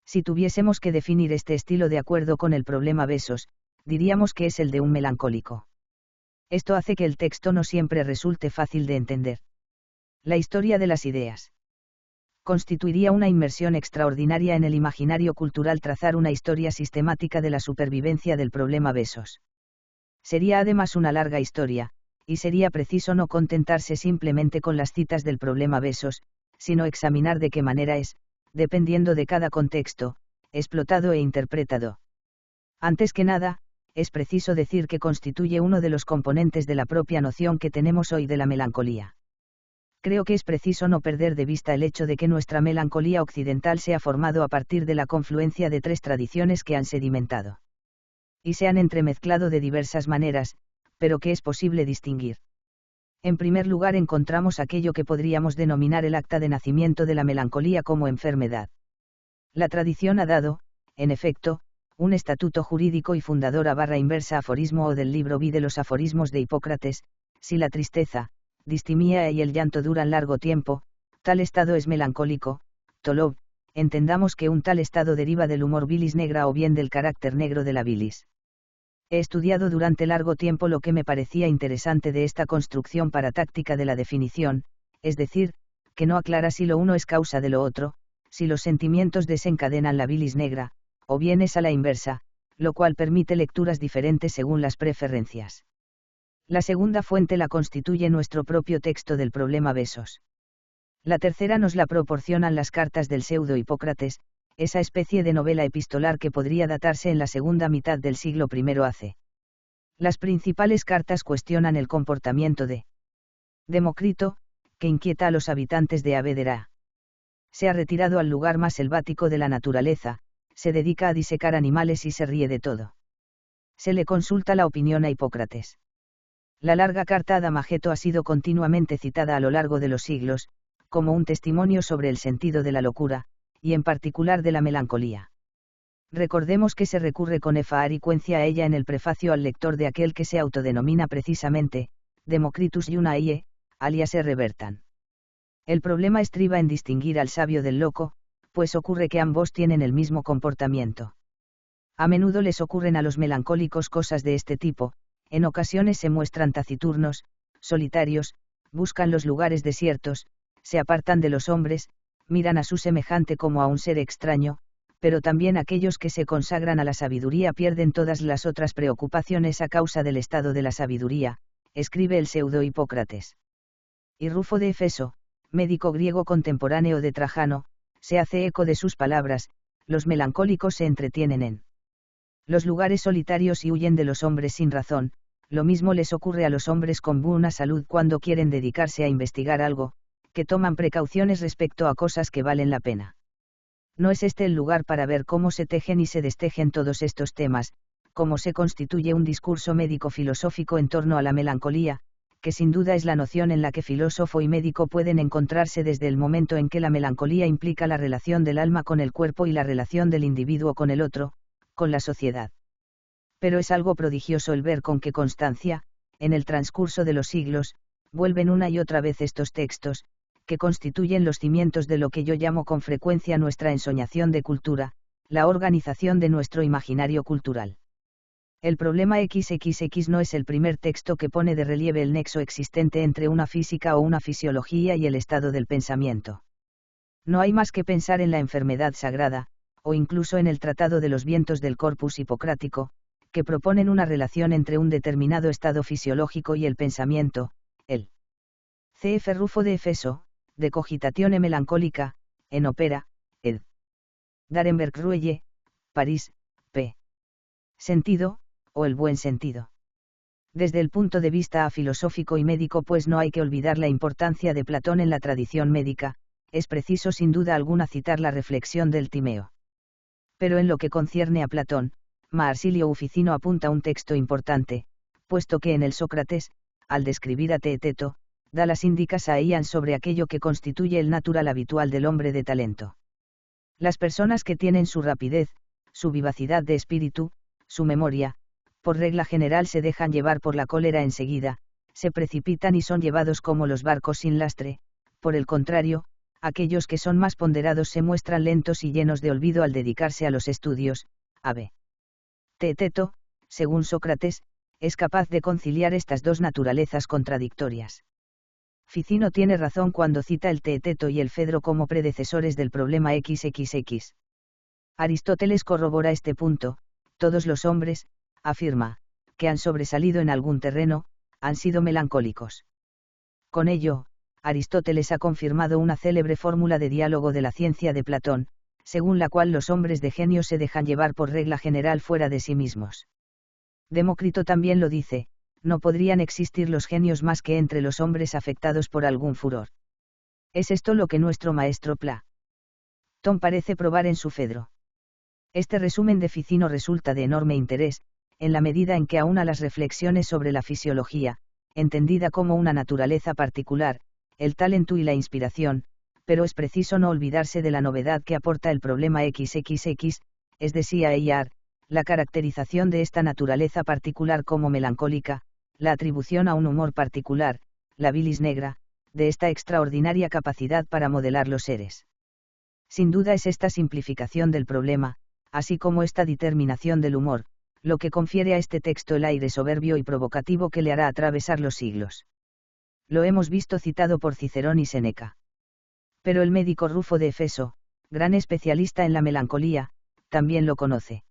Si tuviésemos que definir este estilo de acuerdo con el problema Besos, diríamos que es el de un melancólico. Esto hace que el texto no siempre resulte fácil de entender. La historia de las ideas. Constituiría una inmersión extraordinaria en el imaginario cultural trazar una historia sistemática de la supervivencia del problema Besos. Sería además una larga historia, y sería preciso no contentarse simplemente con las citas del problema Besos, sino examinar de qué manera es, dependiendo de cada contexto, explotado e interpretado. Antes que nada, es preciso decir que constituye uno de los componentes de la propia noción que tenemos hoy de la melancolía. Creo que es preciso no perder de vista el hecho de que nuestra melancolía occidental se ha formado a partir de la confluencia de tres tradiciones que han sedimentado. Y se han entremezclado de diversas maneras, pero que es posible distinguir. En primer lugar encontramos aquello que podríamos denominar el acta de nacimiento de la melancolía como enfermedad. La tradición ha dado, en efecto, un estatuto jurídico y fundador a inversa aforismo o del libro Vi de los aforismos de Hipócrates: si la tristeza, distimia y el llanto duran largo tiempo, tal estado es melancólico. Tolov, entendamos que un tal estado deriva del humor bilis negra o bien del carácter negro de la bilis. He estudiado durante largo tiempo lo que me parecía interesante de esta construcción paratáctica de la definición, es decir, que no aclara si lo uno es causa de lo otro, si los sentimientos desencadenan la bilis negra, o bien es a la inversa, lo cual permite lecturas diferentes según las preferencias. La segunda fuente la constituye nuestro propio texto del problema Besos. La tercera nos la proporcionan las cartas del pseudo Hipócrates, esa especie de novela epistolar que podría datarse en la segunda mitad del siglo I AC. Las principales cartas cuestionan el comportamiento de Demócrito, que inquieta a los habitantes de Abédera. Se ha retirado al lugar más selvático de la naturaleza, se dedica a disecar animales y se ríe de todo. Se le consulta la opinión a Hipócrates. La larga carta a Damageto ha sido continuamente citada a lo largo de los siglos, como un testimonio sobre el sentido de la locura, y en particular de la melancolía. Recordemos que se recurre con frecuencia a ella en el prefacio al lector de aquel que se autodenomina precisamente, Democritus Iunaie, alias R. Bertan. El problema estriba en distinguir al sabio del loco, pues ocurre que ambos tienen el mismo comportamiento. A menudo les ocurren a los melancólicos cosas de este tipo, en ocasiones se muestran taciturnos, solitarios, buscan los lugares desiertos, se apartan de los hombres, miran a su semejante como a un ser extraño, pero también aquellos que se consagran a la sabiduría pierden todas las otras preocupaciones a causa del estado de la sabiduría, escribe el pseudo Hipócrates. Y Rufo de Efeso, médico griego contemporáneo de Trajano, se hace eco de sus palabras: los melancólicos se entretienen en los lugares solitarios y huyen de los hombres sin razón. Lo mismo les ocurre a los hombres con buena salud cuando quieren dedicarse a investigar algo, que toman precauciones respecto a cosas que valen la pena. No es este el lugar para ver cómo se tejen y se destejen todos estos temas, cómo se constituye un discurso médico-filosófico en torno a la melancolía, que sin duda es la noción en la que filósofo y médico pueden encontrarse desde el momento en que la melancolía implica la relación del alma con el cuerpo y la relación del individuo con el otro, con la sociedad. Pero es algo prodigioso el ver con qué constancia, en el transcurso de los siglos, vuelven una y otra vez estos textos, que constituyen los cimientos de lo que yo llamo con frecuencia nuestra ensoñación de cultura, la organización de nuestro imaginario cultural. El problema XXX no es el primer texto que pone de relieve el nexo existente entre una física o una fisiología y el estado del pensamiento. No hay más que pensar en la enfermedad sagrada, o incluso en el Tratado de los Vientos del Corpus Hipocrático, que proponen una relación entre un determinado estado fisiológico y el pensamiento. El C.F. Rufo de Efeso, de Cogitatione Melancólica, en ópera, ed. D'Arenberg Ruelle, París, p. Sentido, o el buen sentido. Desde el punto de vista filosófico y médico, pues no hay que olvidar la importancia de Platón en la tradición médica, es preciso sin duda alguna citar la reflexión del Timeo. Pero en lo que concierne a Platón, Marsilio Uficino apunta un texto importante, puesto que en el Sócrates, al describir a Teeteto, da las indicas a Ian sobre aquello que constituye el natural habitual del hombre de talento. Las personas que tienen su rapidez, su vivacidad de espíritu, su memoria, por regla general se dejan llevar por la cólera enseguida, se precipitan y son llevados como los barcos sin lastre. Por el contrario, aquellos que son más ponderados se muestran lentos y llenos de olvido al dedicarse a los estudios. A.B. Teeteto, según Sócrates, es capaz de conciliar estas dos naturalezas contradictorias. Ficino tiene razón cuando cita el Teeteto y el Fedro como predecesores del problema XXX. Aristóteles corrobora este punto: todos los hombres, afirma, que han sobresalido en algún terreno, han sido melancólicos. Con ello, Aristóteles ha confirmado una célebre fórmula de diálogo de la ciencia de Platón, según la cual los hombres de genio se dejan llevar por regla general fuera de sí mismos. Demócrito también lo dice: no podrían existir los genios más que entre los hombres afectados por algún furor. Es esto lo que nuestro maestro Platón parece probar en su Fedro. Este resumen de Ficino resulta de enorme interés, en la medida en que aúna las reflexiones sobre la fisiología, entendida como una naturaleza particular, el talento y la inspiración, pero es preciso no olvidarse de la novedad que aporta el problema XXX, es decir, la caracterización de esta naturaleza particular como melancólica, la atribución a un humor particular, la bilis negra, de esta extraordinaria capacidad para modelar los seres. Sin duda es esta simplificación del problema, así como esta determinación del humor, lo que confiere a este texto el aire soberbio y provocativo que le hará atravesar los siglos. Lo hemos visto citado por Cicerón y Séneca. Pero el médico Rufo de Efeso, gran especialista en la melancolía, también lo conoce.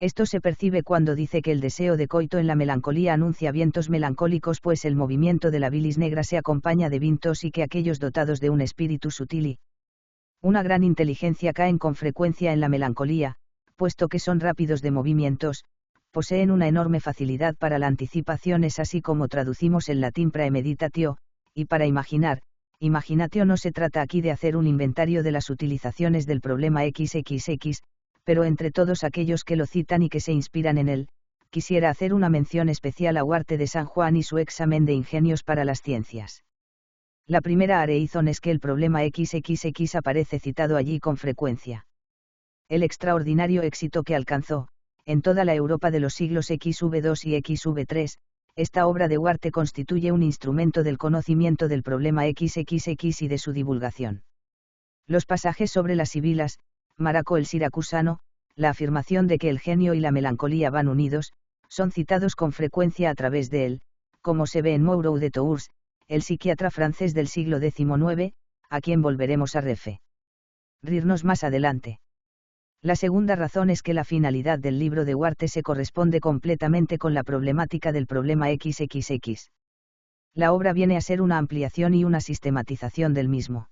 Esto se percibe cuando dice que el deseo de coito en la melancolía anuncia vientos melancólicos, pues el movimiento de la bilis negra se acompaña de vientos y que aquellos dotados de un espíritu sutil y una gran inteligencia caen con frecuencia en la melancolía, puesto que son rápidos de movimientos, poseen una enorme facilidad para la anticipación, es así como traducimos el latín praemeditatio, y para imaginar, imaginatio. No se trata aquí de hacer un inventario de las utilizaciones del problema XXX, pero entre todos aquellos que lo citan y que se inspiran en él, quisiera hacer una mención especial a Huarte de San Juan y su examen de ingenios para las ciencias. La primera razón es que el problema XXX aparece citado allí con frecuencia. El extraordinario éxito que alcanzó, en toda la Europa de los siglos XV2 y XV3, esta obra de Huarte constituye un instrumento del conocimiento del problema XXX y de su divulgación. Los pasajes sobre las sibilas, Maraco el siracusano, la afirmación de que el genio y la melancolía van unidos, son citados con frecuencia a través de él, como se ve en Moreau de Tours, el psiquiatra francés del siglo XIX, a quien volveremos a referirnos más adelante. La segunda razón es que la finalidad del libro de Huarte se corresponde completamente con la problemática del problema XXX. La obra viene a ser una ampliación y una sistematización del mismo.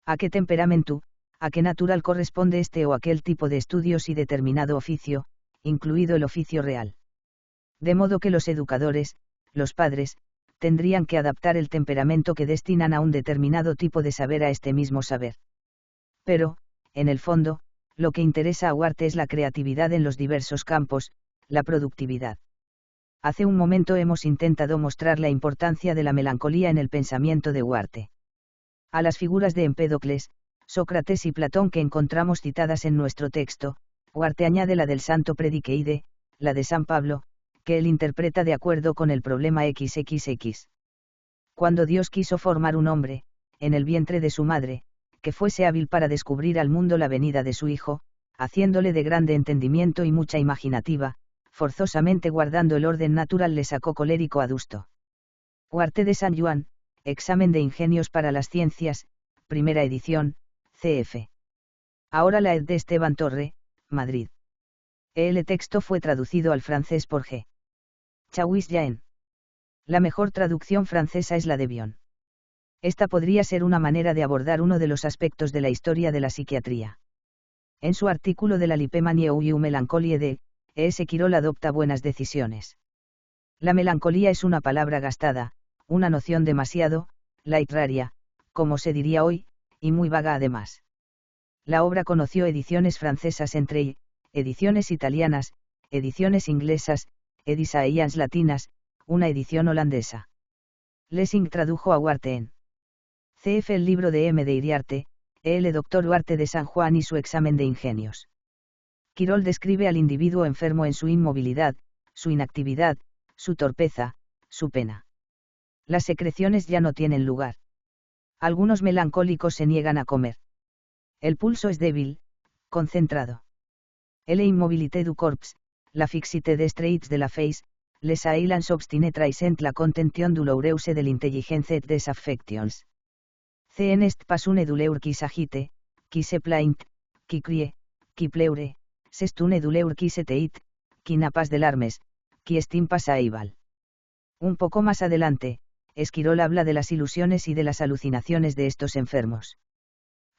¿A qué temperamento, a qué natural corresponde este o aquel tipo de estudios y determinado oficio, incluido el oficio real? De modo que los educadores, los padres, tendrían que adaptar el temperamento que destinan a un determinado tipo de saber a este mismo saber. Pero, en el fondo, lo que interesa a Huarte es la creatividad en los diversos campos, la productividad. Hace un momento hemos intentado mostrar la importancia de la melancolía en el pensamiento de Huarte. A las figuras de Empédocles, Sócrates y Platón que encontramos citadas en nuestro texto, Huarte añade la del santo Prediceide, la de San Pablo, que él interpreta de acuerdo con el problema XXX. Cuando Dios quiso formar un hombre, en el vientre de su madre, que fuese hábil para descubrir al mundo la venida de su Hijo, haciéndole de grande entendimiento y mucha imaginativa, forzosamente guardando el orden natural le sacó colérico adusto. Huarte de San Juan, Examen de Ingenios para las Ciencias, primera edición, cf. Ahora la ed de Esteban Torre, Madrid. El texto fue traducido al francés por G. Chawis Jaén. La mejor traducción francesa es la de Bion. Esta podría ser una manera de abordar uno de los aspectos de la historia de la psiquiatría. En su artículo de la Lipemanie ou Melancolie de E.S. Quirol adopta buenas decisiones. La melancolía es una palabra gastada, una noción demasiado literaria, como se diría hoy, y muy vaga además. La obra conoció ediciones francesas entre ediciones italianas, ediciones inglesas, ediciones latinas, una edición holandesa. Lessing tradujo a Huarte en cf. el libro de M. de Iriarte, el Dr. Duarte de San Juan y su examen de ingenios. Quirol describe al individuo enfermo en su inmovilidad, su inactividad, su torpeza, su pena. Las secreciones ya no tienen lugar. Algunos melancólicos se niegan a comer. El pulso es débil, concentrado. La immobilité du corps, la fixité des traits de la face, les ailants obstine traisent la contention douloureuse de l'intelligence et des affections. Cen est pas une douleur qui s'agite, qui se plaint, qui crie, qui pleure, c'est une douleur qui se teit, qui n'a pas de larmes, qui estime pas aival. Un poco más adelante, Esquirol habla de las ilusiones y de las alucinaciones de estos enfermos.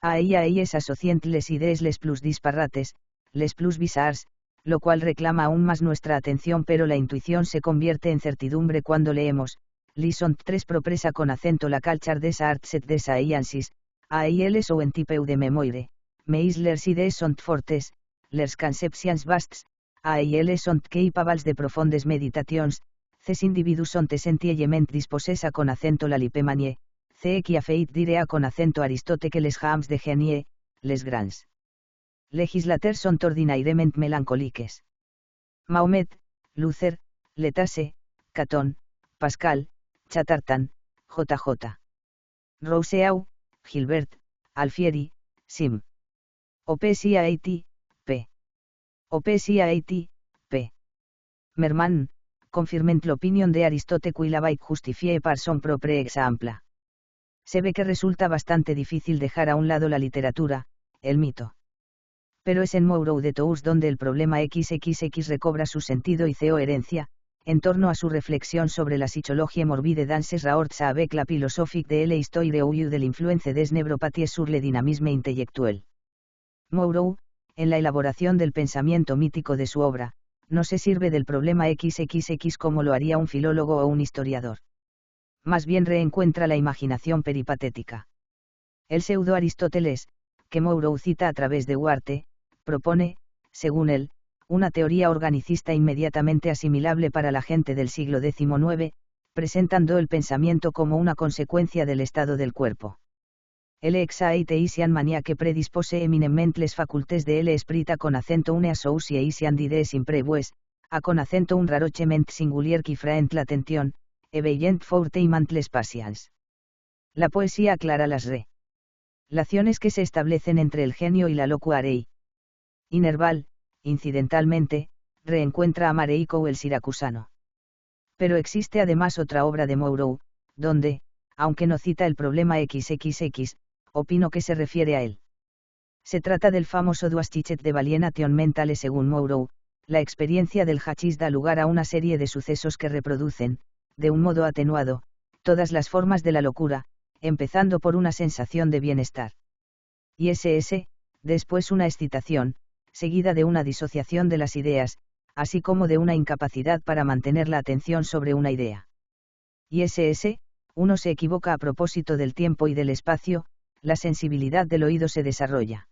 A ellas asocient les idees les plus disparates, les plus bizarres, lo cual reclama aún más nuestra atención, pero la intuición se convierte en certidumbre cuando leemos, li sont tres propresa con acento la calchar des arts et des aiansis, a ils ou en tipeu de memoire, mais leurs idees sont fortes, leurs conceptions vastes, a ils sont capables de profondes meditations, ces individus sont essentiellement disposés a con acento la lipemanie, ce qui a fait dire a con acento Aristote que les jams de genie, les grands legislateurs sont ordinairement mélancoliques. Mahomet, Luther, Letasse, Catón, Pascal, Chatterton, J.J. Rousseau, Gilbert, Alfieri, Sim. OPCIAT, p. OPCIAT, p. Merman, confirment l'opinion de Aristote qui l'avait justifié par son propre exemple. Se ve que resulta bastante difícil dejar a un lado la literatura, el mito. Pero es en Moreau de Tours donde el problema XXX recobra su sentido y coherencia, en torno a su reflexión sobre la psychologie morbide danses raorts avec la philosophique de l'histoire ou de l'influence des neuropathies sur le dynamisme intellectuel. Moreau, en la elaboración del pensamiento mítico de su obra, no se sirve del problema XXX como lo haría un filólogo o un historiador. Más bien reencuentra la imaginación peripatética. El pseudo-Aristóteles, que Moreau cita a través de Huarte, propone, según él, una teoría organicista inmediatamente asimilable para la gente del siglo XIX, presentando el pensamiento como una consecuencia del estado del cuerpo. El exaiteisian mania que predispose eminemment les facultés de l'esprit a con acento une association d'idees imprevues, a con acento un rarochement singulier qui fraent l'attention, e veient fortement les passions. La poesía aclara las relaciones que se establecen entre el genio y la locua arei. Y Nerval, incidentalmente, reencuentra a Mareiko el siracusano. Pero existe además otra obra de Moreau, donde, aunque no cita el problema XXX, opino que se refiere a él. Se trata del famoso Duastichet de Alienation Mentale. Según Moreau, la experiencia del hachís da lugar a una serie de sucesos que reproducen, de un modo atenuado, todas las formas de la locura, empezando por una sensación de bienestar. Y después una excitación, seguida de una disociación de las ideas, así como de una incapacidad para mantener la atención sobre una idea. Y uno se equivoca a propósito del tiempo y del espacio, la sensibilidad del oído se desarrolla.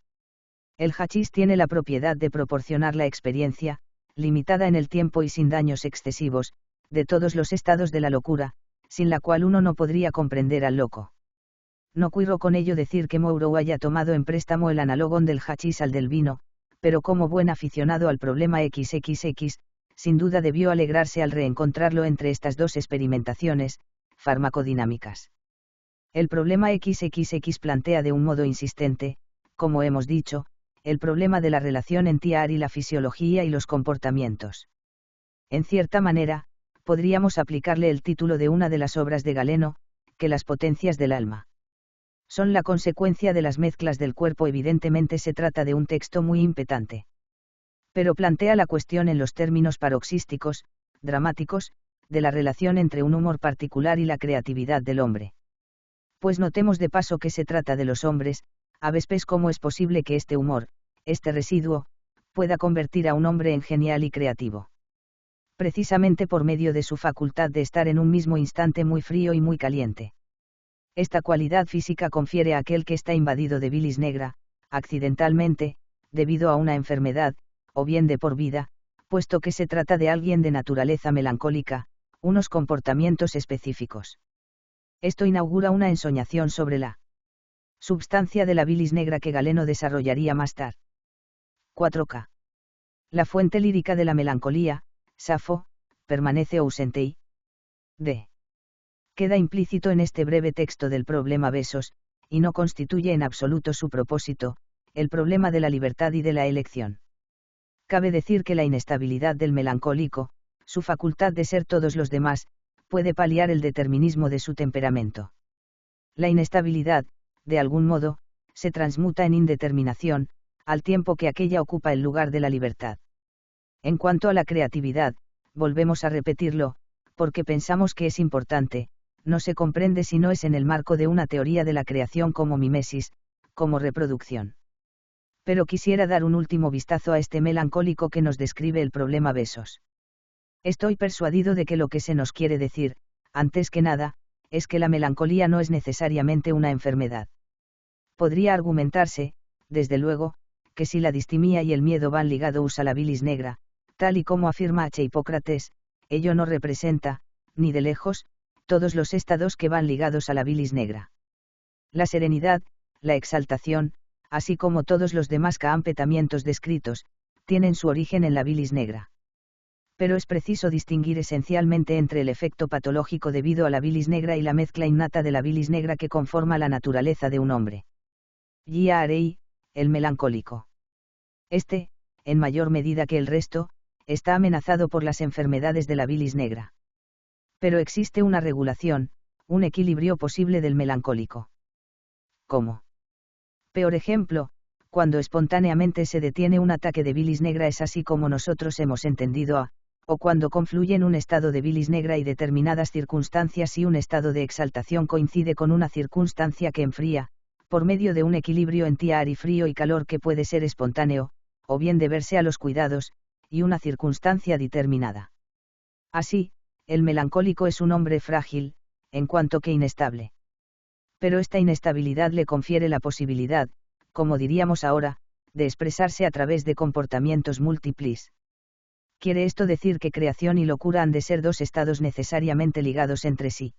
El hachís tiene la propiedad de proporcionar la experiencia, limitada en el tiempo y sin daños excesivos, de todos los estados de la locura, sin la cual uno no podría comprender al loco. No quiero con ello decir que Moreau haya tomado en préstamo el análogón del hachís al del vino, pero como buen aficionado al problema XXX, sin duda debió alegrarse al reencontrarlo entre estas dos experimentaciones farmacodinámicas. El problema XXX plantea de un modo insistente, como hemos dicho, el problema de la relación entre y la fisiología y los comportamientos. En cierta manera, podríamos aplicarle el título de una de las obras de Galeno, que las potencias del alma son la consecuencia de las mezclas del cuerpo. Evidentemente se trata de un texto muy impetante. Pero plantea la cuestión en los términos paroxísticos, dramáticos, de la relación entre un humor particular y la creatividad del hombre. Pues notemos de paso que se trata de los hombres, a veces cómo es posible que este humor, este residuo, pueda convertir a un hombre en genial y creativo. Precisamente por medio de su facultad de estar en un mismo instante muy frío y muy caliente. Esta cualidad física confiere a aquel que está invadido de bilis negra, accidentalmente, debido a una enfermedad, o bien de por vida, puesto que se trata de alguien de naturaleza melancólica, unos comportamientos específicos. Esto inaugura una ensoñación sobre la Substancia de la bilis negra que Galeno desarrollaría más tarde. 4K. La fuente lírica de la melancolía, Safo, permanece ausente y d. Queda implícito en este breve texto del problema Besos, y no constituye en absoluto su propósito, el problema de la libertad y de la elección. Cabe decir que la inestabilidad del melancólico, su facultad de ser todos los demás, puede paliar el determinismo de su temperamento. La inestabilidad, de algún modo, se transmuta en indeterminación, al tiempo que aquella ocupa el lugar de la libertad. En cuanto a la creatividad, volvemos a repetirlo, porque pensamos que es importante, no se comprende si no es en el marco de una teoría de la creación como mimesis, como reproducción. Pero quisiera dar un último vistazo a este melancólico que nos describe el problema Besos. Estoy persuadido de que lo que se nos quiere decir, antes que nada, es que la melancolía no es necesariamente una enfermedad. Podría argumentarse, desde luego, que si la distimia y el miedo van ligados a la bilis negra, tal y como afirma H. Hipócrates, ello no representa, ni de lejos, todos los estados que van ligados a la bilis negra. La serenidad, la exaltación, así como todos los demás campetamientos descritos, tienen su origen en la bilis negra. Pero es preciso distinguir esencialmente entre el efecto patológico debido a la bilis negra y la mezcla innata de la bilis negra que conforma la naturaleza de un hombre. G.A.R.I., el melancólico. Este, en mayor medida que el resto, está amenazado por las enfermedades de la bilis negra. Pero existe una regulación, un equilibrio posible del melancólico. ¿Cómo? Peor ejemplo, cuando espontáneamente se detiene un ataque de bilis negra es así como nosotros hemos entendido o cuando confluyen un estado de bilis negra y determinadas circunstancias y un estado de exaltación coincide con una circunstancia que enfría, por medio de un equilibrio en tiar y frío y calor que puede ser espontáneo, o bien deberse a los cuidados, y una circunstancia determinada. Así, el melancólico es un hombre frágil, en cuanto que inestable. Pero esta inestabilidad le confiere la posibilidad, como diríamos ahora, de expresarse a través de comportamientos múltiples. ¿Quiere esto decir que creación y locura han de ser dos estados necesariamente ligados entre sí?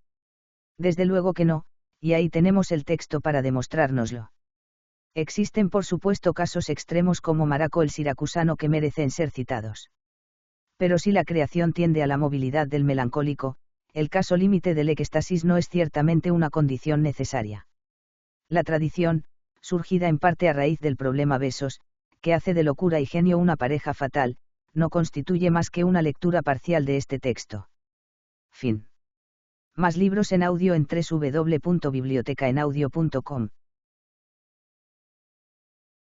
Desde luego que no, y ahí tenemos el texto para demostrárnoslo. Existen por supuesto casos extremos como Maraco el siracusano que merecen ser citados. Pero si la creación tiende a la movilidad del melancólico, el caso límite del éxtasis no es ciertamente una condición necesaria. La tradición, surgida en parte a raíz del problema Besos, que hace de locura y genio una pareja fatal, no constituye más que una lectura parcial de este texto. Fin. Más libros en audio en www.bibliotecaenaudio.com